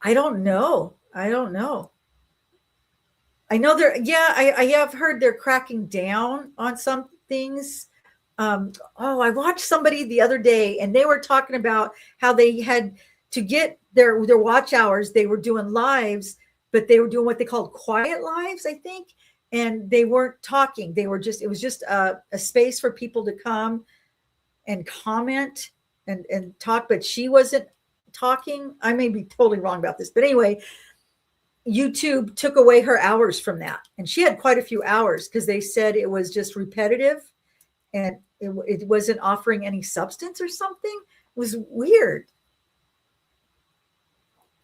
I don't know. I know I have heard they're cracking down on some things. I watched somebody the other day, and they were talking about how they had to get their watch hours. They were doing lives, but they were doing what they called quiet lives, I think. And they weren't talking. It was just a space for people to come and comment and talk, but she wasn't talking. I may be totally wrong about this, but anyway, YouTube took away her hours from that. And she had quite a few hours because they said it was just repetitive and it wasn't offering any substance or something. It was weird.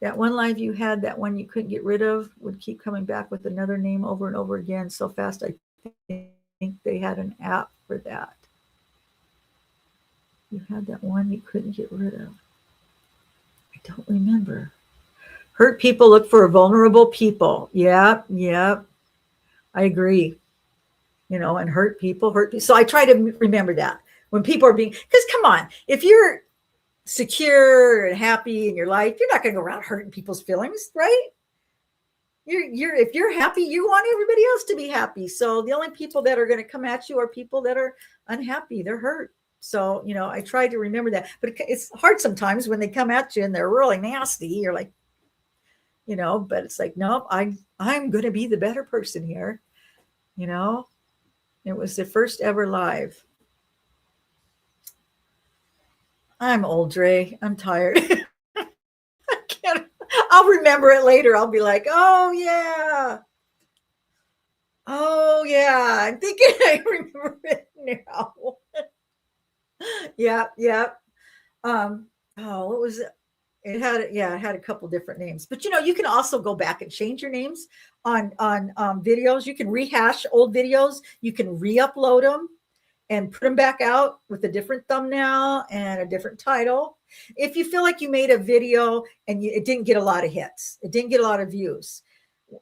That one live you had, that one you couldn't get rid of, would keep coming back with another name over and over again so fast. I think they had an app for that. You had that one you couldn't get rid of. I don't remember. Hurt people look for vulnerable people. Yeah. I agree. And hurt people. So I try to remember that when people are because come on, if you're secure and happy in your life, you're not going to go around hurting people's feelings, right? If you're happy, you want everybody else to be happy. So the only people that are going to come at you are people that are unhappy. They're hurt. So, I try to remember that, but it's hard sometimes when they come at you and they're really nasty. You're like, but it's like, nope, I'm going to be the better person here. It was the first ever live. I'm old, Dre. I'm tired. I can't. I'll remember it later. I'll be like, oh yeah. I'm thinking I remember it now. Yeah. What was it? It had a couple different names, but you can also go back and change your names on videos. You can rehash old videos. You can re-upload them and put them back out with a different thumbnail and a different title. If you feel like you made a video and it didn't get a lot of hits, it didn't get a lot of views,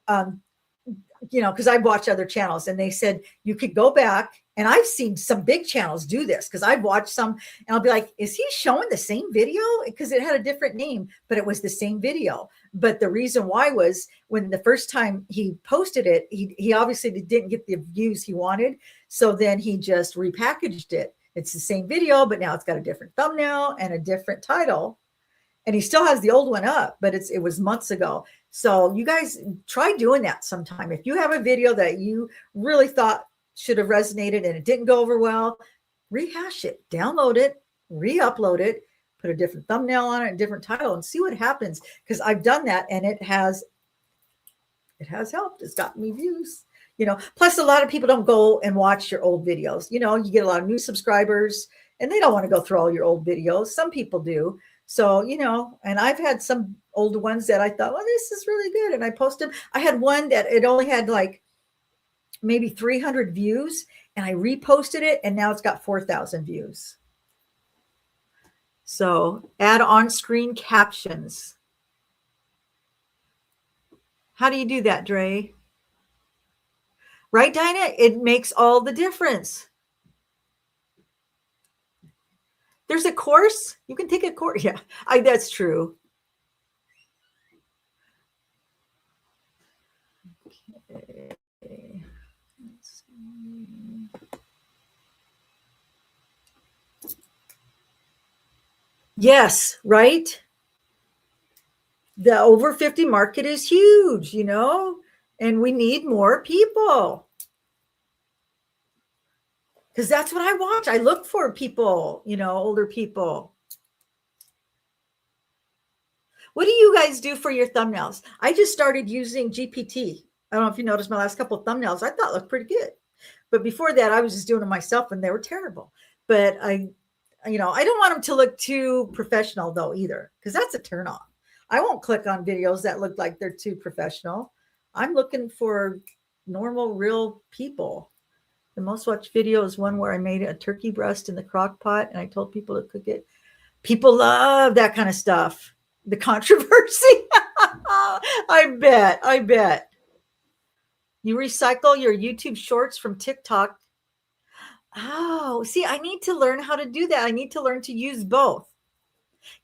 because I've watched other channels and they said you could go back And I've seen some big channels do this because I've watched some and I'll be like, is he showing the same video? Because it had a different name, but it was the same video. But the reason why was when the first time he posted it, he obviously didn't get the views he wanted. So then he just repackaged it. It's the same video, but now it's got a different thumbnail and a different title. And he still has the old one up, but it was months ago. So you guys try doing that sometime. If you have a video that you really thought should have resonated and it didn't go over well, rehash it, download it, re-upload it, put a different thumbnail on it, a different title, and see what happens. Because I've done that and it has helped. It's gotten me views. Plus a lot of people don't go and watch your old videos. You get a lot of new subscribers and they don't want to go through all your old videos. Some people do. So, and I've had some older ones that I thought, well, this is really good. And I posted, I had one that it only had like maybe 300 views and I reposted it and now it's got 4,000 views. So add on-screen captions. How do you do that, Dre? Right, Dinah? It makes all the difference. There's a course. You can take a course. Yeah, that's true. Okay. Let's see. Yes, right? The over 50 market is huge, and we need more people. Because that's what I watch. I look for people, older people. What do you guys do for your thumbnails? I just started using GPT. I don't know if you noticed my last couple of thumbnails. I thought looked pretty good. But before that, I was just doing them myself and they were terrible. But I don't want them to look too professional though either, because that's a turn off. I won't click on videos that look like they're too professional. I'm looking for normal, real people. The most watched video is one where I made a turkey breast in the crock pot and I told people to cook it. People love that kind of stuff. The controversy. I bet. You recycle your YouTube shorts from TikTok. Oh, see, I need to learn how to do that. I need to learn to use both.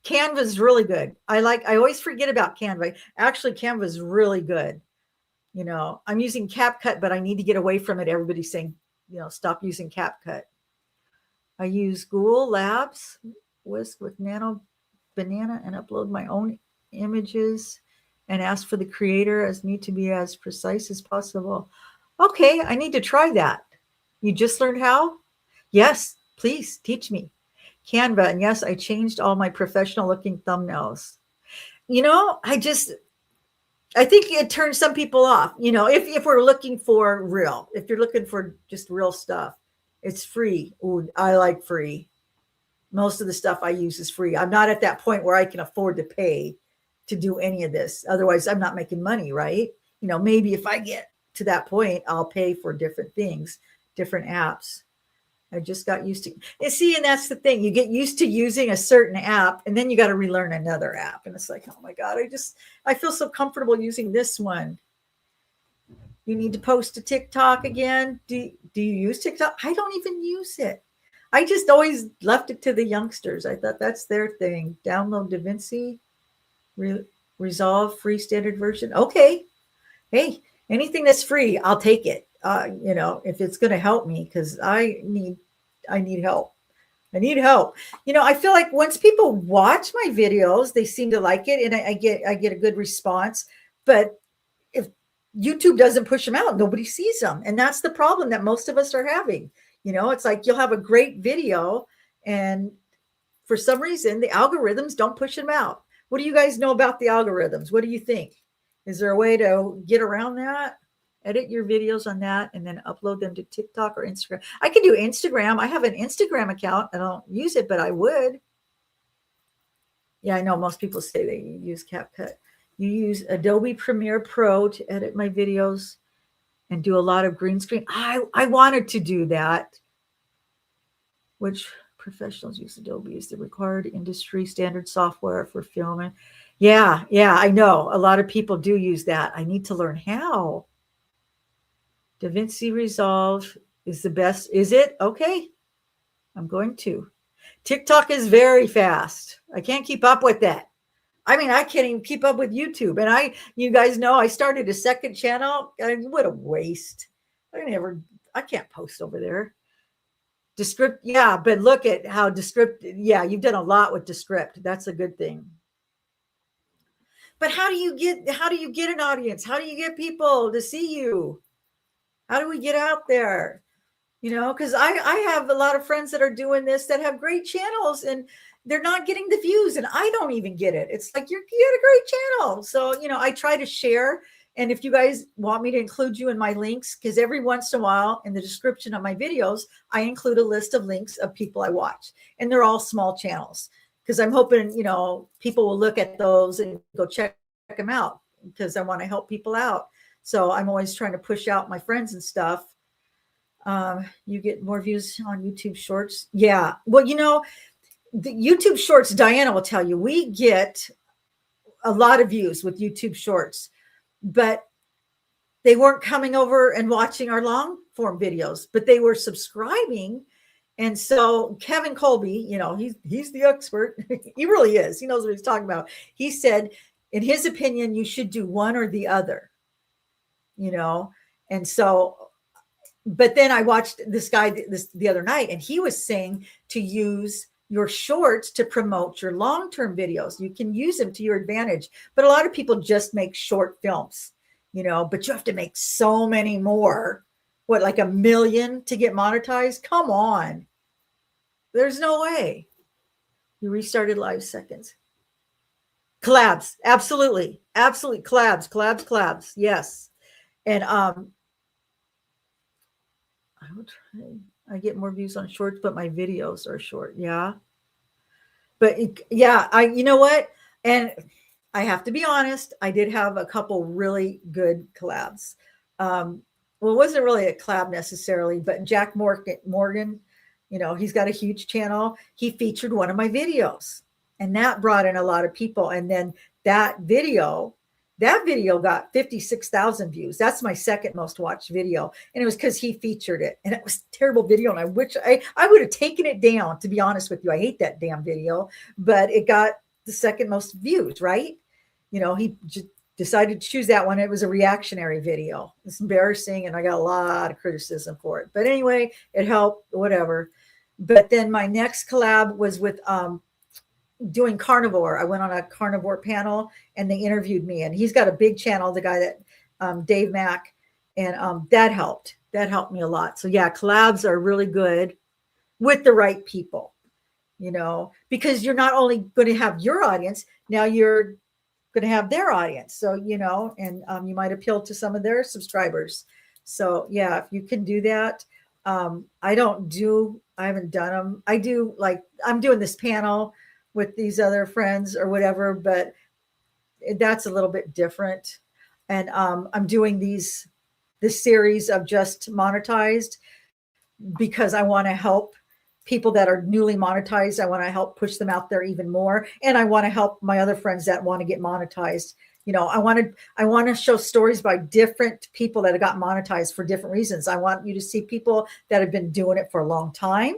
Canva is really good. I always forget about Canva. Actually, Canva is really good. I'm using CapCut, but I need to get away from it. Everybody's saying, stop using CapCut. I use Google Labs Whisk with Nano Banana and upload my own images and ask for the creator as me to be as precise as possible. Okay, I need to try that. You just learned how? Yes, please teach me. Canva, and yes, I changed all my professional looking thumbnails. I think it turns some people off. If we're looking for real, if you're looking for just real stuff, it's free. Ooh, I like free. Most of the stuff I use is free. I'm not at that point where I can afford to pay to do any of this. Otherwise, I'm not making money, right? Maybe if I get to that point, I'll pay for different things, different apps. I just got used to and see, and that's the thing. You get used to using a certain app and then you got to relearn another app. And it's like, oh my God, I feel so comfortable using this one. You need to post to TikTok again. Do you use TikTok? I don't even use it. I just always left it to the youngsters. I thought that's their thing. Download DaVinci, Resolve free standard version. Okay. Hey, anything that's free, I'll take it. If it's going to help me, because I need help. I need help. I feel like once people watch my videos, they seem to like it, and I get a good response. But if YouTube doesn't push them out, nobody sees them, and that's the problem that most of us are having. It's like you'll have a great video, and for some reason, the algorithms don't push them out. What do you guys know about the algorithms? What do you think? Is there a way to get around that? Edit your videos on that and then upload them to TikTok or Instagram. I can do Instagram. I have an Instagram account. I don't use it, but I would. Yeah, I know most people say they use CapCut. You use Adobe Premiere Pro to edit my videos and do a lot of green screen. I wanted to do that. Which professionals use Adobe is the required industry standard software for filming. Yeah, I know. A lot of people do use that. I need to learn how. DaVinci Resolve is the best. Is it? Okay. I'm going to. TikTok is very fast. I can't keep up with that. I mean, I can't even keep up with YouTube. And you guys know, I started a second channel. What a waste. I can't post over there. Descript, yeah, but look at how Descript, yeah, you've done a lot with Descript. That's a good thing. But how do you get an audience? How do you get people to see you? How do we get out there? Because I have a lot of friends that are doing this that have great channels and they're not getting the views, and I don't even get it. It's like you had a great channel. So, I try to share. And if you guys want me to include you in my links, because every once in a while in the description of my videos, I include a list of links of people I watch, and they're all small channels because I'm hoping, people will look at those and go check them out because I want to help people out. So I'm always trying to push out my friends and stuff. You get more views on YouTube Shorts. Yeah. Well, the YouTube Shorts, Diana will tell you, we get a lot of views with YouTube Shorts, but they weren't coming over and watching our long form videos, but they were subscribing. And so Kevin Colby, he's the expert. He really is. He knows what he's talking about. He said, in his opinion, you should do one or the other, and so, but then I watched this guy the other night, and he was saying to use your shorts to promote your long-term videos. You can use them to your advantage, but a lot of people just make short films, but you have to make so many more. What, like 1 million to get monetized? Come on. There's no way. You restarted live seconds. Collabs. Absolutely. Absolutely. Collabs. Yes. And, I will try. I get more views on shorts, but my videos are short. Yeah. But yeah, you know what? And I have to be honest, I did have a couple really good collabs. Well, it wasn't really a collab necessarily, but Jack Morgan, he's got a huge channel. He featured one of my videos, and that brought in a lot of people. And then that video got 56,000 views. That's my second most watched video. And it was because he featured it. And it was a terrible video. And I wish I would have taken it down, to be honest with you. I hate that damn video, but it got the second most views, right? He just decided to choose that one. It was a reactionary video. It's embarrassing. And I got a lot of criticism for it. But anyway, it helped, whatever. But then my next collab was with, doing carnivore. I went on a carnivore panel and they interviewed me, and he's got a big channel, the guy that Dave Mack, and that helped me a lot. So yeah, collabs are really good with the right people, because you're not only going to have your audience, now you're going to have their audience. So, and you might appeal to some of their subscribers. So yeah, if you can do that. I haven't done them. I do, like, I'm doing this panel with these other friends or whatever, but that's a little bit different. And I'm doing this series of just monetized because I want to help people that are newly monetized. I want to help push them out there even more. And I want to help my other friends that want to get monetized. I want to show stories by different people that have got monetized for different reasons. I want you to see people that have been doing it for a long time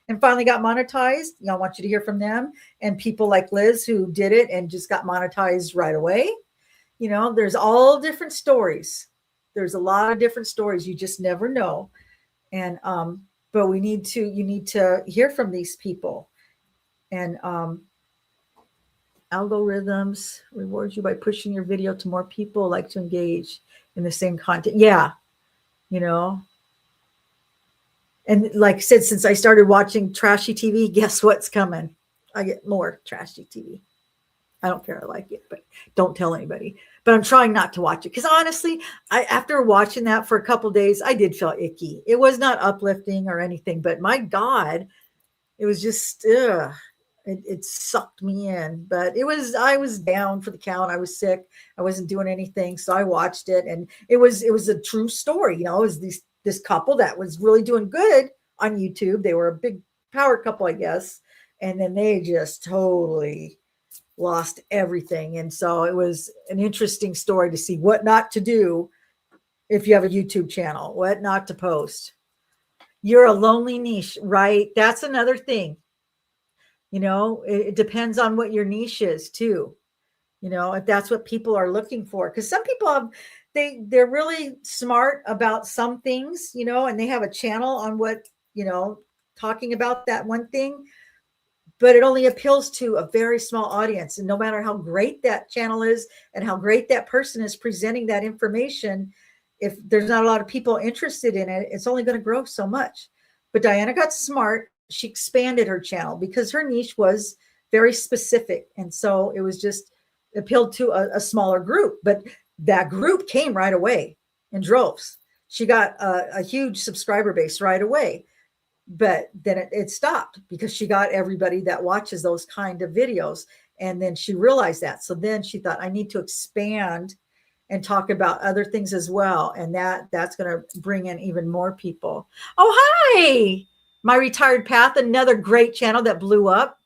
and finally got monetized. I want you to hear from them, and people like Liz who did it and just got monetized right away. There's all different stories. There's a lot of different stories. You just never know. And, but you need to hear from these people, and, algorithms reward you by pushing your video to more people like to engage in the same content. Yeah. And like I said, since I started watching trashy TV, guess what's coming? I get more trashy TV. I don't care. I like it, but don't tell anybody. But I'm trying not to watch it because honestly, after watching that for a couple of days, I did feel icky. It was not uplifting or anything, but my God, it was just, it sucked me in. But I was down for the count. I was sick. I wasn't doing anything. So I watched it, and it was a true story. It was this couple that was really doing good on YouTube. They were a big power couple, I guess. And then they just totally lost everything. And so it was an interesting story to see what not to do if you have a YouTube channel, what not to post. You're a lonely niche, right? That's another thing. It depends on what your niche is too. If that's what people are looking for. Because some people have, they're really smart about some things, and they have a channel on talking about that one thing, but it only appeals to a very small audience. And no matter how great that channel is and how great that person is presenting that information, if there's not a lot of people interested in it, it's only going to grow so much. But Diana got smart. She expanded her channel because her niche was very specific. And so it was just appealed to a smaller group, but that group came right away in droves. She got a huge subscriber base right away. But then it stopped because she got everybody that watches those kind of videos. And then she realized that. So then she thought, I need to expand and talk about other things as well. And that's going to bring in even more people. Oh, hi. My Retired Path, another great channel that blew up.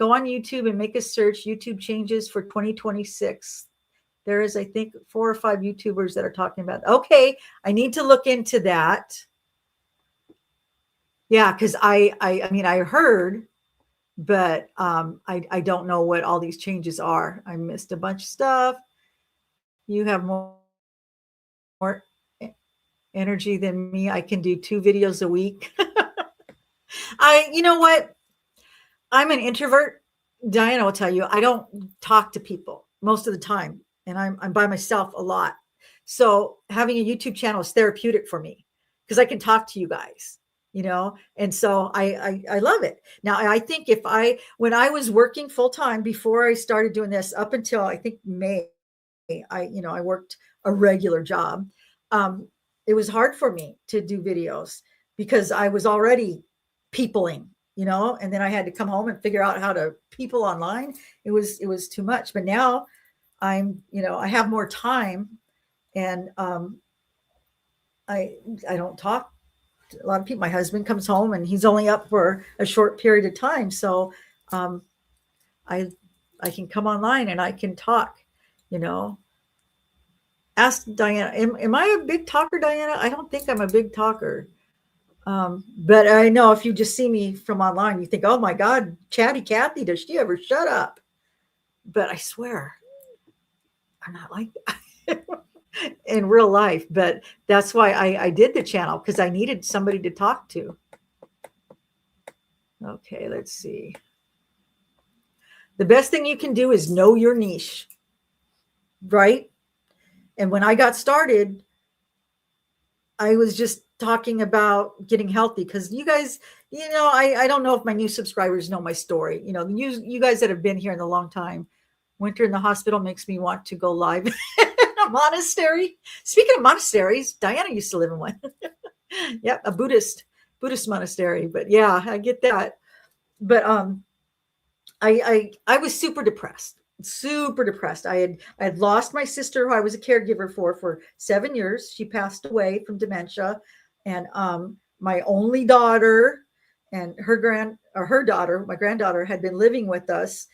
Go on YouTube and make a search, YouTube changes for 2026. There is, I think, 4 or 5 YouTubers that are talking about it. Okay, I need to look into that. Yeah, because I mean, I heard, but I don't know what all these changes are. I missed a bunch of stuff. You have more energy than me. I can do 2 videos a week. You know what? I'm an introvert. Diana will tell you, I don't talk to people most of the time, and I'm by myself a lot. So having a YouTube channel is therapeutic for me because I can talk to you guys. And so I love it. Now, I think when I was working full time before I started doing this, up until I think May, I worked a regular job. It was hard for me to do videos because I was already peopling, and then I had to come home and figure out how to people online. It was too much. But now I have more time, and I don't talk a lot of people. My husband comes home and he's only up for a short period of time. So I can come online and I can talk, Ask Diana, am I a big talker, Diana? I don't think I'm a big talker. But I know if you just see me from online, you think, oh my God, Chatty Cathy, does she ever shut up? But I swear, I'm not like that. In real life. But that's why I did the channel, because I needed somebody to talk to. Okay, let's see. The best thing you can do is know your niche, right? And when I got started, I was just talking about getting healthy because you guys, I don't know if my new subscribers know my story. You guys that have been here in a long time, winter in the hospital makes me want to go live in a monastery. Speaking of monasteries, Diana used to live in one. Yep, a Buddhist monastery. But yeah, I get that. But I was super depressed. I had lost my sister, who I was a caregiver for 7 years. She passed away from dementia, and my only daughter and her daughter, my granddaughter, had been living with us.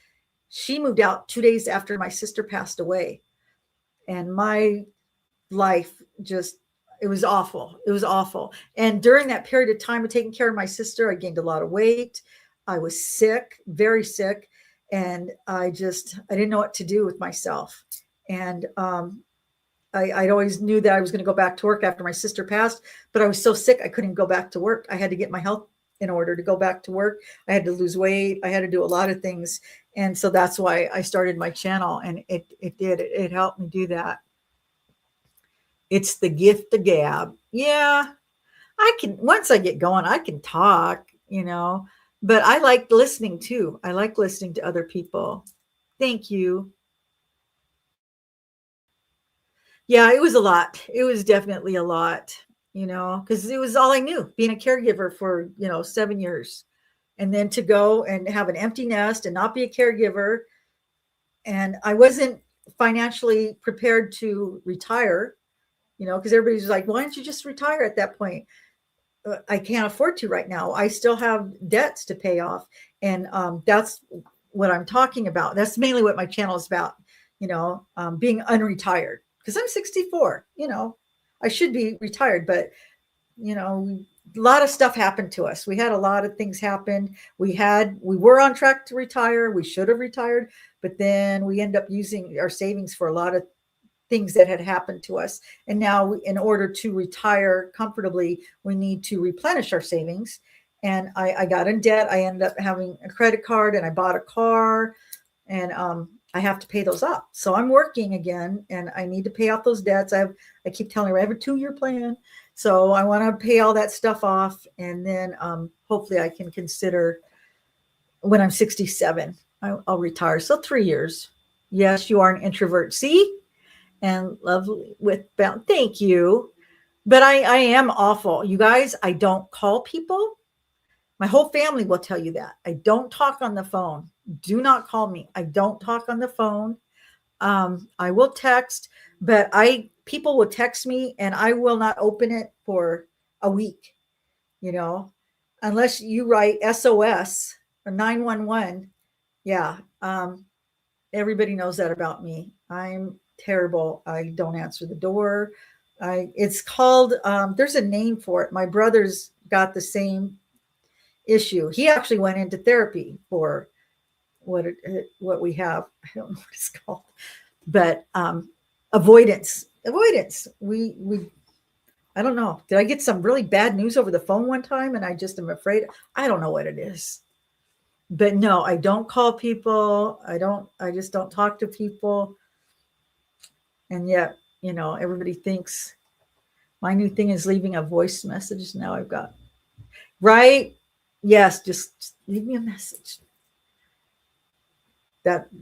She moved out 2 days after my sister passed away, and my life it was awful. It was awful. And during that period of time of taking care of my sister, I gained a lot of weight. I was sick, very sick. And I didn't know what to do with myself. And I always knew that I was going to go back to work after my sister passed, but I was so sick I couldn't go back to work. I had to get my health in order to go back to work. I had to lose weight. I had to do a lot of things. And so that's why I started my channel, and it helped me do that. It's the gift of gab. Yeah, once I get going, I can talk, but I like listening too. I like listening to other people. Thank you. Yeah, it was a lot. It was definitely a lot, because it was all I knew, being a caregiver for, 7 years. And then to go and have an empty nest and not be a caregiver. And I wasn't financially prepared to retire, because everybody's like, why don't you just retire at that point? I can't afford to right now. I still have debts to pay off. And that's what I'm talking about. That's mainly what my channel is about, being unretired, because I'm 64, I should be retired, but, lot of stuff happened to us. We had a lot of things happen. We were on track to retire. We should have retired, but then we end up using our savings for a lot of things that had happened to us. And now in order to retire comfortably, we need to replenish our savings. And I got in debt. I ended up having a credit card and I bought a car, and I have to pay those off. So I'm working again and I need to pay off those debts. I keep telling her I have a 2-year plan. So I want to pay all that stuff off. And then hopefully I can consider when I'm 67, I'll retire. So 3 years. Yes, you are an introvert. See? And lovely with thank you. But I am awful. You guys, I don't call people. My whole family will tell you that. I don't talk on the phone. Do not call me. I don't talk on the phone. I will text, but people will text me and I will not open it for a week, unless you write SOS or 911. Yeah. Everybody knows that about me. I'm terrible. I don't answer the door. It's called, there's a name for it. My brother's got the same issue. He actually went into therapy for what we have. I don't know what it's called, but avoidance. We I don't know. Did I get some really bad news over the phone one time and I just am afraid? I don't know what it is. But no, I don't call people. I just don't talk to people. And yet, everybody thinks my new thing is leaving a voice message. Now I've got, right? Yes, just leave me a message.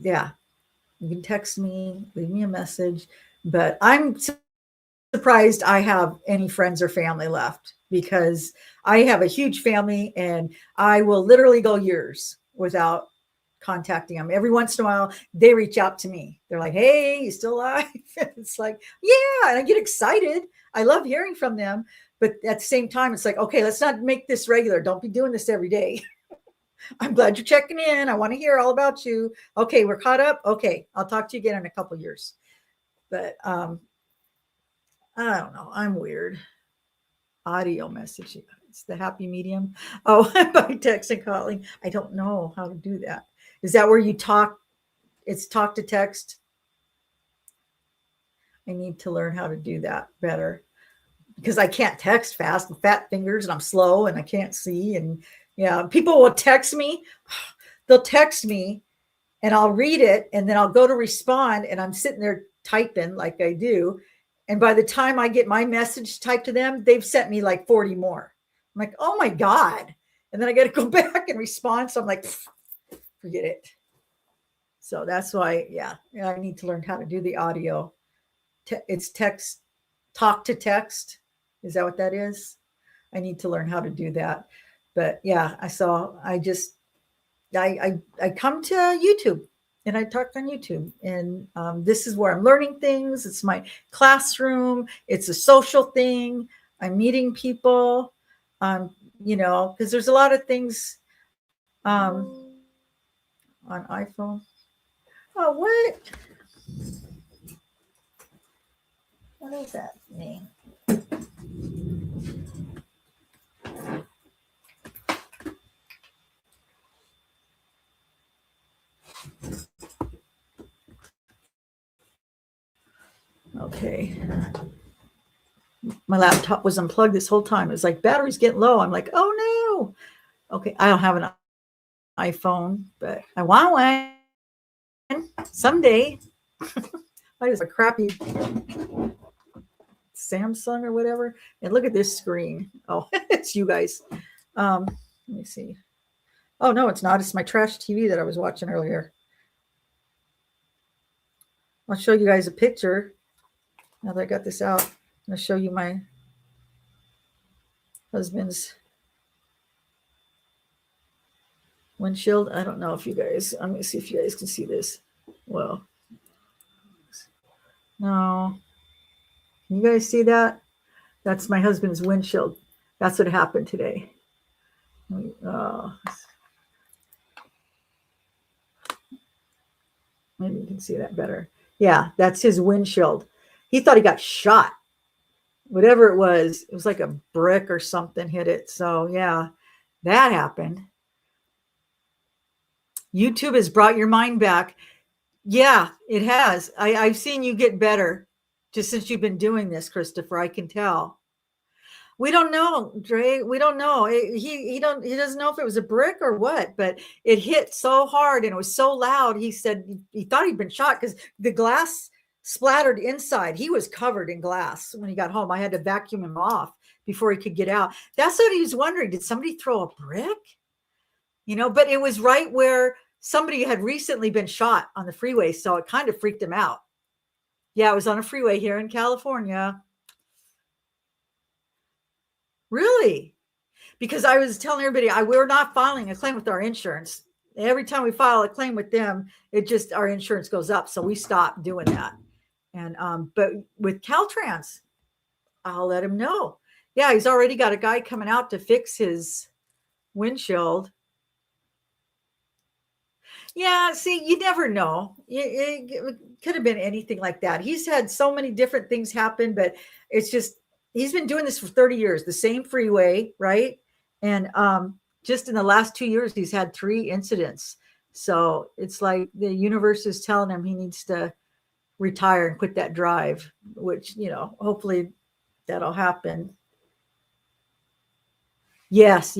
Yeah, you can text me, leave me a message. But I'm surprised I have any friends or family left, because I have a huge family and I will literally go years without contacting them. Every once in a while, they reach out to me. They're like, hey, you still alive? It's like, yeah. And I get excited. I love hearing from them. But at the same time, it's like, okay, let's not make this regular. Don't be doing this every day. I'm glad you're checking in. I want to hear all about you. Okay, we're caught up. Okay, I'll talk to you again in a couple of years. But I don't know. I'm weird. Audio message. It's the happy medium. Oh, by text and calling. I don't know how to do that. Is that where you talk? It's talk to text. I need to learn how to do that better, because I can't text fast and fat fingers and I'm slow and I can't see. And yeah, people will text me. They'll text me and I'll read it and then I'll go to respond and I'm sitting there typing like I do. And by the time I get my message typed to them, they've sent me like 40 more. I'm like, oh my God. And then I got to go back and respond. So I'm like, forget it. So that's why, yeah, I need to learn how to do the audio. It's text, talk to text. Is that what that is? I need to learn how to do that. But yeah, I come to YouTube and I talk on YouTube, and this is where I'm learning things. It's my classroom. It's a social thing. I'm meeting people, because there's a lot of things on iPhone. Oh, what? What does that mean? Okay. My laptop was unplugged this whole time. It was like, battery's getting low. I'm like, oh no. Okay. I don't have an iPhone, but I want one someday. I just a crappy Samsung or whatever. And look at this screen. Oh, it's you guys. Let me see. Oh no, it's not. It's my trash TV that I was watching earlier. I'll show you guys a picture. Now that I got this out, I'm going to show you my husband's windshield. I don't know if you guys, I'm going to see if you guys can see this. Well, no. Can you guys see that? That's my husband's windshield. That's what happened today. Maybe you can see that better. Yeah, that's his windshield. He thought he got shot. whatever it was like a brick or something hit it. So yeah, that happened. YouTube has brought your mind back. Yeah, it has. I've seen you get better just since you've been doing this, Christopher. I can tell. We don't know, Dre. We don't know. He doesn't know if it was a brick or what, but it hit so hard and it was so loud. He said he thought he'd been shot because the glass splattered inside. He was covered in glass when he got home. I had to vacuum him off before he could get out. That's what he was wondering. Did somebody throw a brick? But it was right where somebody had recently been shot on the freeway, so it kind of freaked him out. Yeah, it was on a freeway here in California. Really? Because I was telling everybody we're not filing a claim with our insurance. Every time we file a claim with them, our insurance goes up. So we stopped doing that. And but with Caltrans, I'll let him know. Yeah, he's already got a guy coming out to fix his windshield. Yeah, see, you never know. It could have been anything like that. He's had so many different things happen, but it's just he's been doing this for 30 years, the same freeway, right? And just in the last 2 years, he's had 3 incidents. So it's like the universe is telling him he needs to retire and quit that drive, which, hopefully that'll happen. Yes.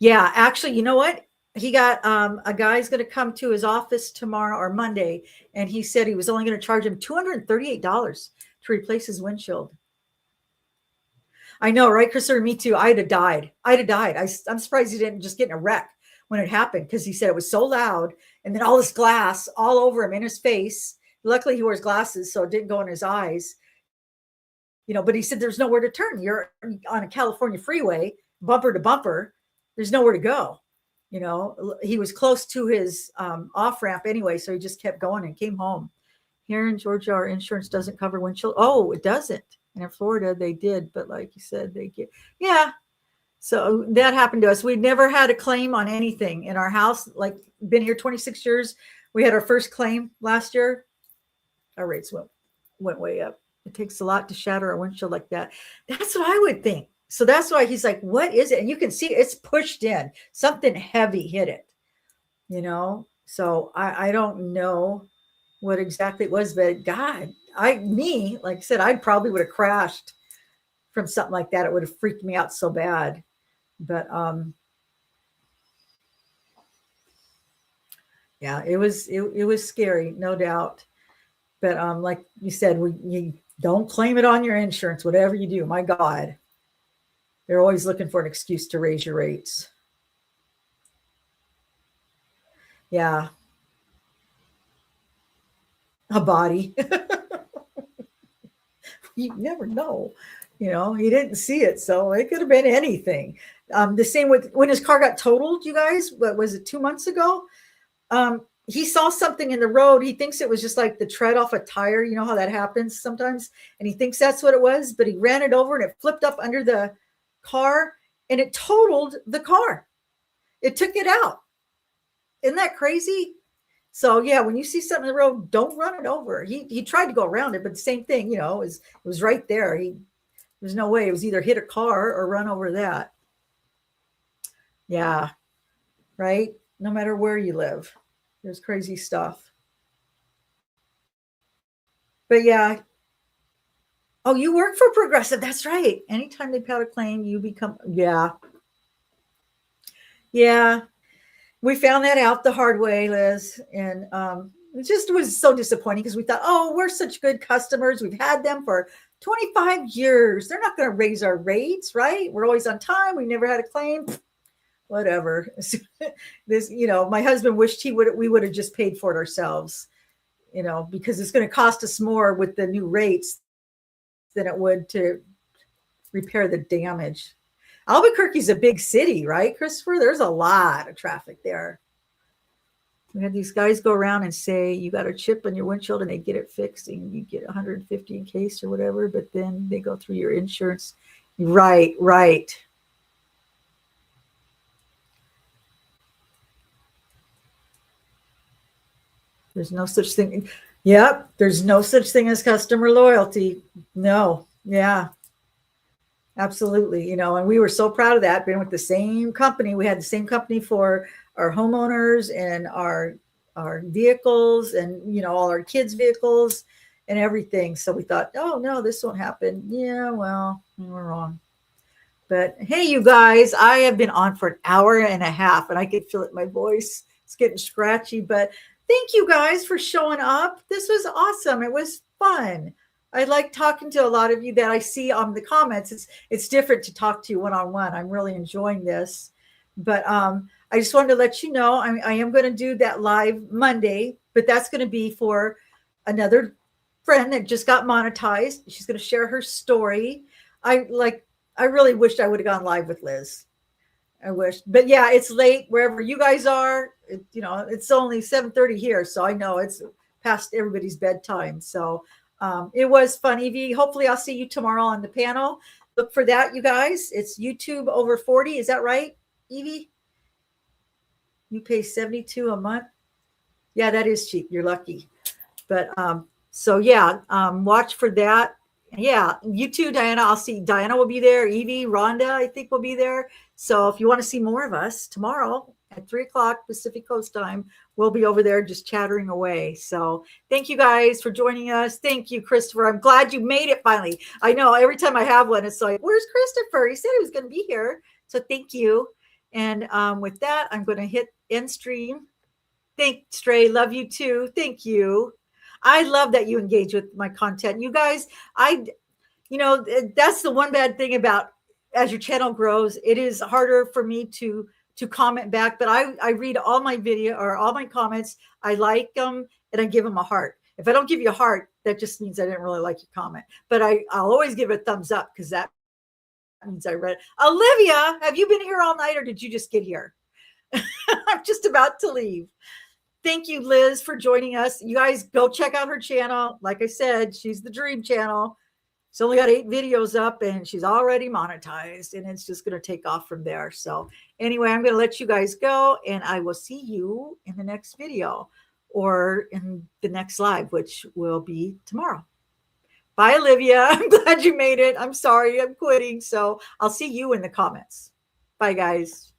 Yeah, actually, you know what? He got a guy's going to come to his office tomorrow or Monday, and he said he was only going to charge him $238 to replace his windshield. I know, right, Christopher? Me too. I'd have died. I'm surprised he didn't just get in a wreck when it happened, because he said it was so loud, and then all this glass all over him in his face. Luckily, he wears glasses, so it didn't go in his eyes. But he said there's nowhere to turn. You're on a California freeway, bumper to bumper. There's nowhere to go. He was close to his off ramp anyway, so he just kept going and came home. Here in Georgia, our insurance doesn't cover windshield. Oh, it doesn't. And in Florida, they did, but like you said, they get, yeah. So that happened to us. We'd never had a claim on anything in our house. Like, been here 26 years. We had our first claim last year. Our rates went way up. It takes a lot to shatter a windshield like that. That's what I would think. So that's why he's like, what is it? And you can see it's pushed in. Something heavy hit it, So I don't know what exactly it was, but God, like I said, I probably would have crashed from something like that. It would have freaked me out so bad. But yeah, it was scary, no doubt. But like you said, you don't claim it on your insurance, whatever you do. My God, they're always looking for an excuse to raise your rates. Yeah. A body. You never know. He didn't see it, so it could have been anything. The same with when his car got totaled, you guys. What was it, 2 months ago? He saw something in the road. He thinks it was just like the tread off a tire. You know how that happens sometimes? And he thinks that's what it was, but he ran it over and it flipped up under the car and it totaled the car. It took it out. Isn't that crazy? So yeah, when you see something in the road, don't run it over. He tried to go around it, but the same thing, it was right there. There's no way. It was either hit a car or run over that. Yeah, right? No matter where you live, there's crazy stuff. But yeah. Oh, you work for Progressive. That's right. Anytime they pay a claim, you become, yeah. Yeah. We found that out the hard way, Liz. And it just was so disappointing because we thought, oh, we're such good customers. We've had them for 25 years. They're not going to raise our rates, right? We're always on time. We never had a claim. Whatever. This, my husband wished we would have just paid for it ourselves, because it's going to cost us more with the new rates than it would to repair the damage. Albuquerque's a big city, right, Christopher? There's a lot of traffic there. We had these guys go around and say, you got a chip on your windshield, and they get it fixed and you get 150 in case or whatever, but then they go through your insurance. Right. There's no such thing. Yep. There's no such thing as customer loyalty. No. Yeah. Absolutely. And we were so proud of that, being with the same company. We had the same company for our homeowners and our vehicles and, all our kids' vehicles and everything. So we thought, oh no, this won't happen. Yeah, well, we're wrong. But hey, you guys, I have been on for an hour and a half and I can feel it in my voice. It's getting scratchy, but thank you guys for showing up. This was awesome. It was fun. I like talking to a lot of you that I see on the comments. It's different to talk to you one on one. I'm really enjoying this. But I just wanted to let you know I am going to do that live Monday, but that's going to be for another friend that just got monetized. She's going to share her story. I like I really wished I would have gone live with Liz. I wish, but yeah, it's late wherever you guys are. It's only 7:30 here, so I know it's past everybody's bedtime. So it was fun, Evie. Hopefully, I'll see you tomorrow on the panel. Look for that, you guys. It's YouTube over 40. Is that right, Evie? You pay 72 a month. Yeah, that is cheap. You're lucky. But so yeah, watch for that. Yeah, you too, Diana. I'll see Diana will be there. Evie, Rhonda, I think will be there. So if you want to see more of us tomorrow at 3:00 Pacific Coast time, we'll be over there just chattering away. So thank you guys for joining us. Thank you, Christopher. I'm glad you made it finally. I know every time I have one, it's like, where's Christopher? He said he was going to be here. So thank you. And with that, I'm going to hit end stream. Thanks, Stray. Love you too. Thank you. I love that you engage with my content. You guys, that's the one bad thing about as your channel grows, it is harder for me to comment back, but I read all my video or all my comments. I like them and I give them a heart. If I don't give you a heart, that just means I didn't really like your comment, but I'll always give it a thumbs up because that means I read it. Olivia, have you been here all night or did you just get here? I'm just about to leave. Thank you, Liz, for joining us. You guys go check out her channel. Like I said, she's the dream channel. She's only got 8 videos up and she's already monetized and it's just going to take off from there. So anyway, I'm going to let you guys go and I will see you in the next video or in the next live, which will be tomorrow. Bye, Olivia. I'm glad you made it. I'm sorry. I'm quitting. So I'll see you in the comments. Bye, guys.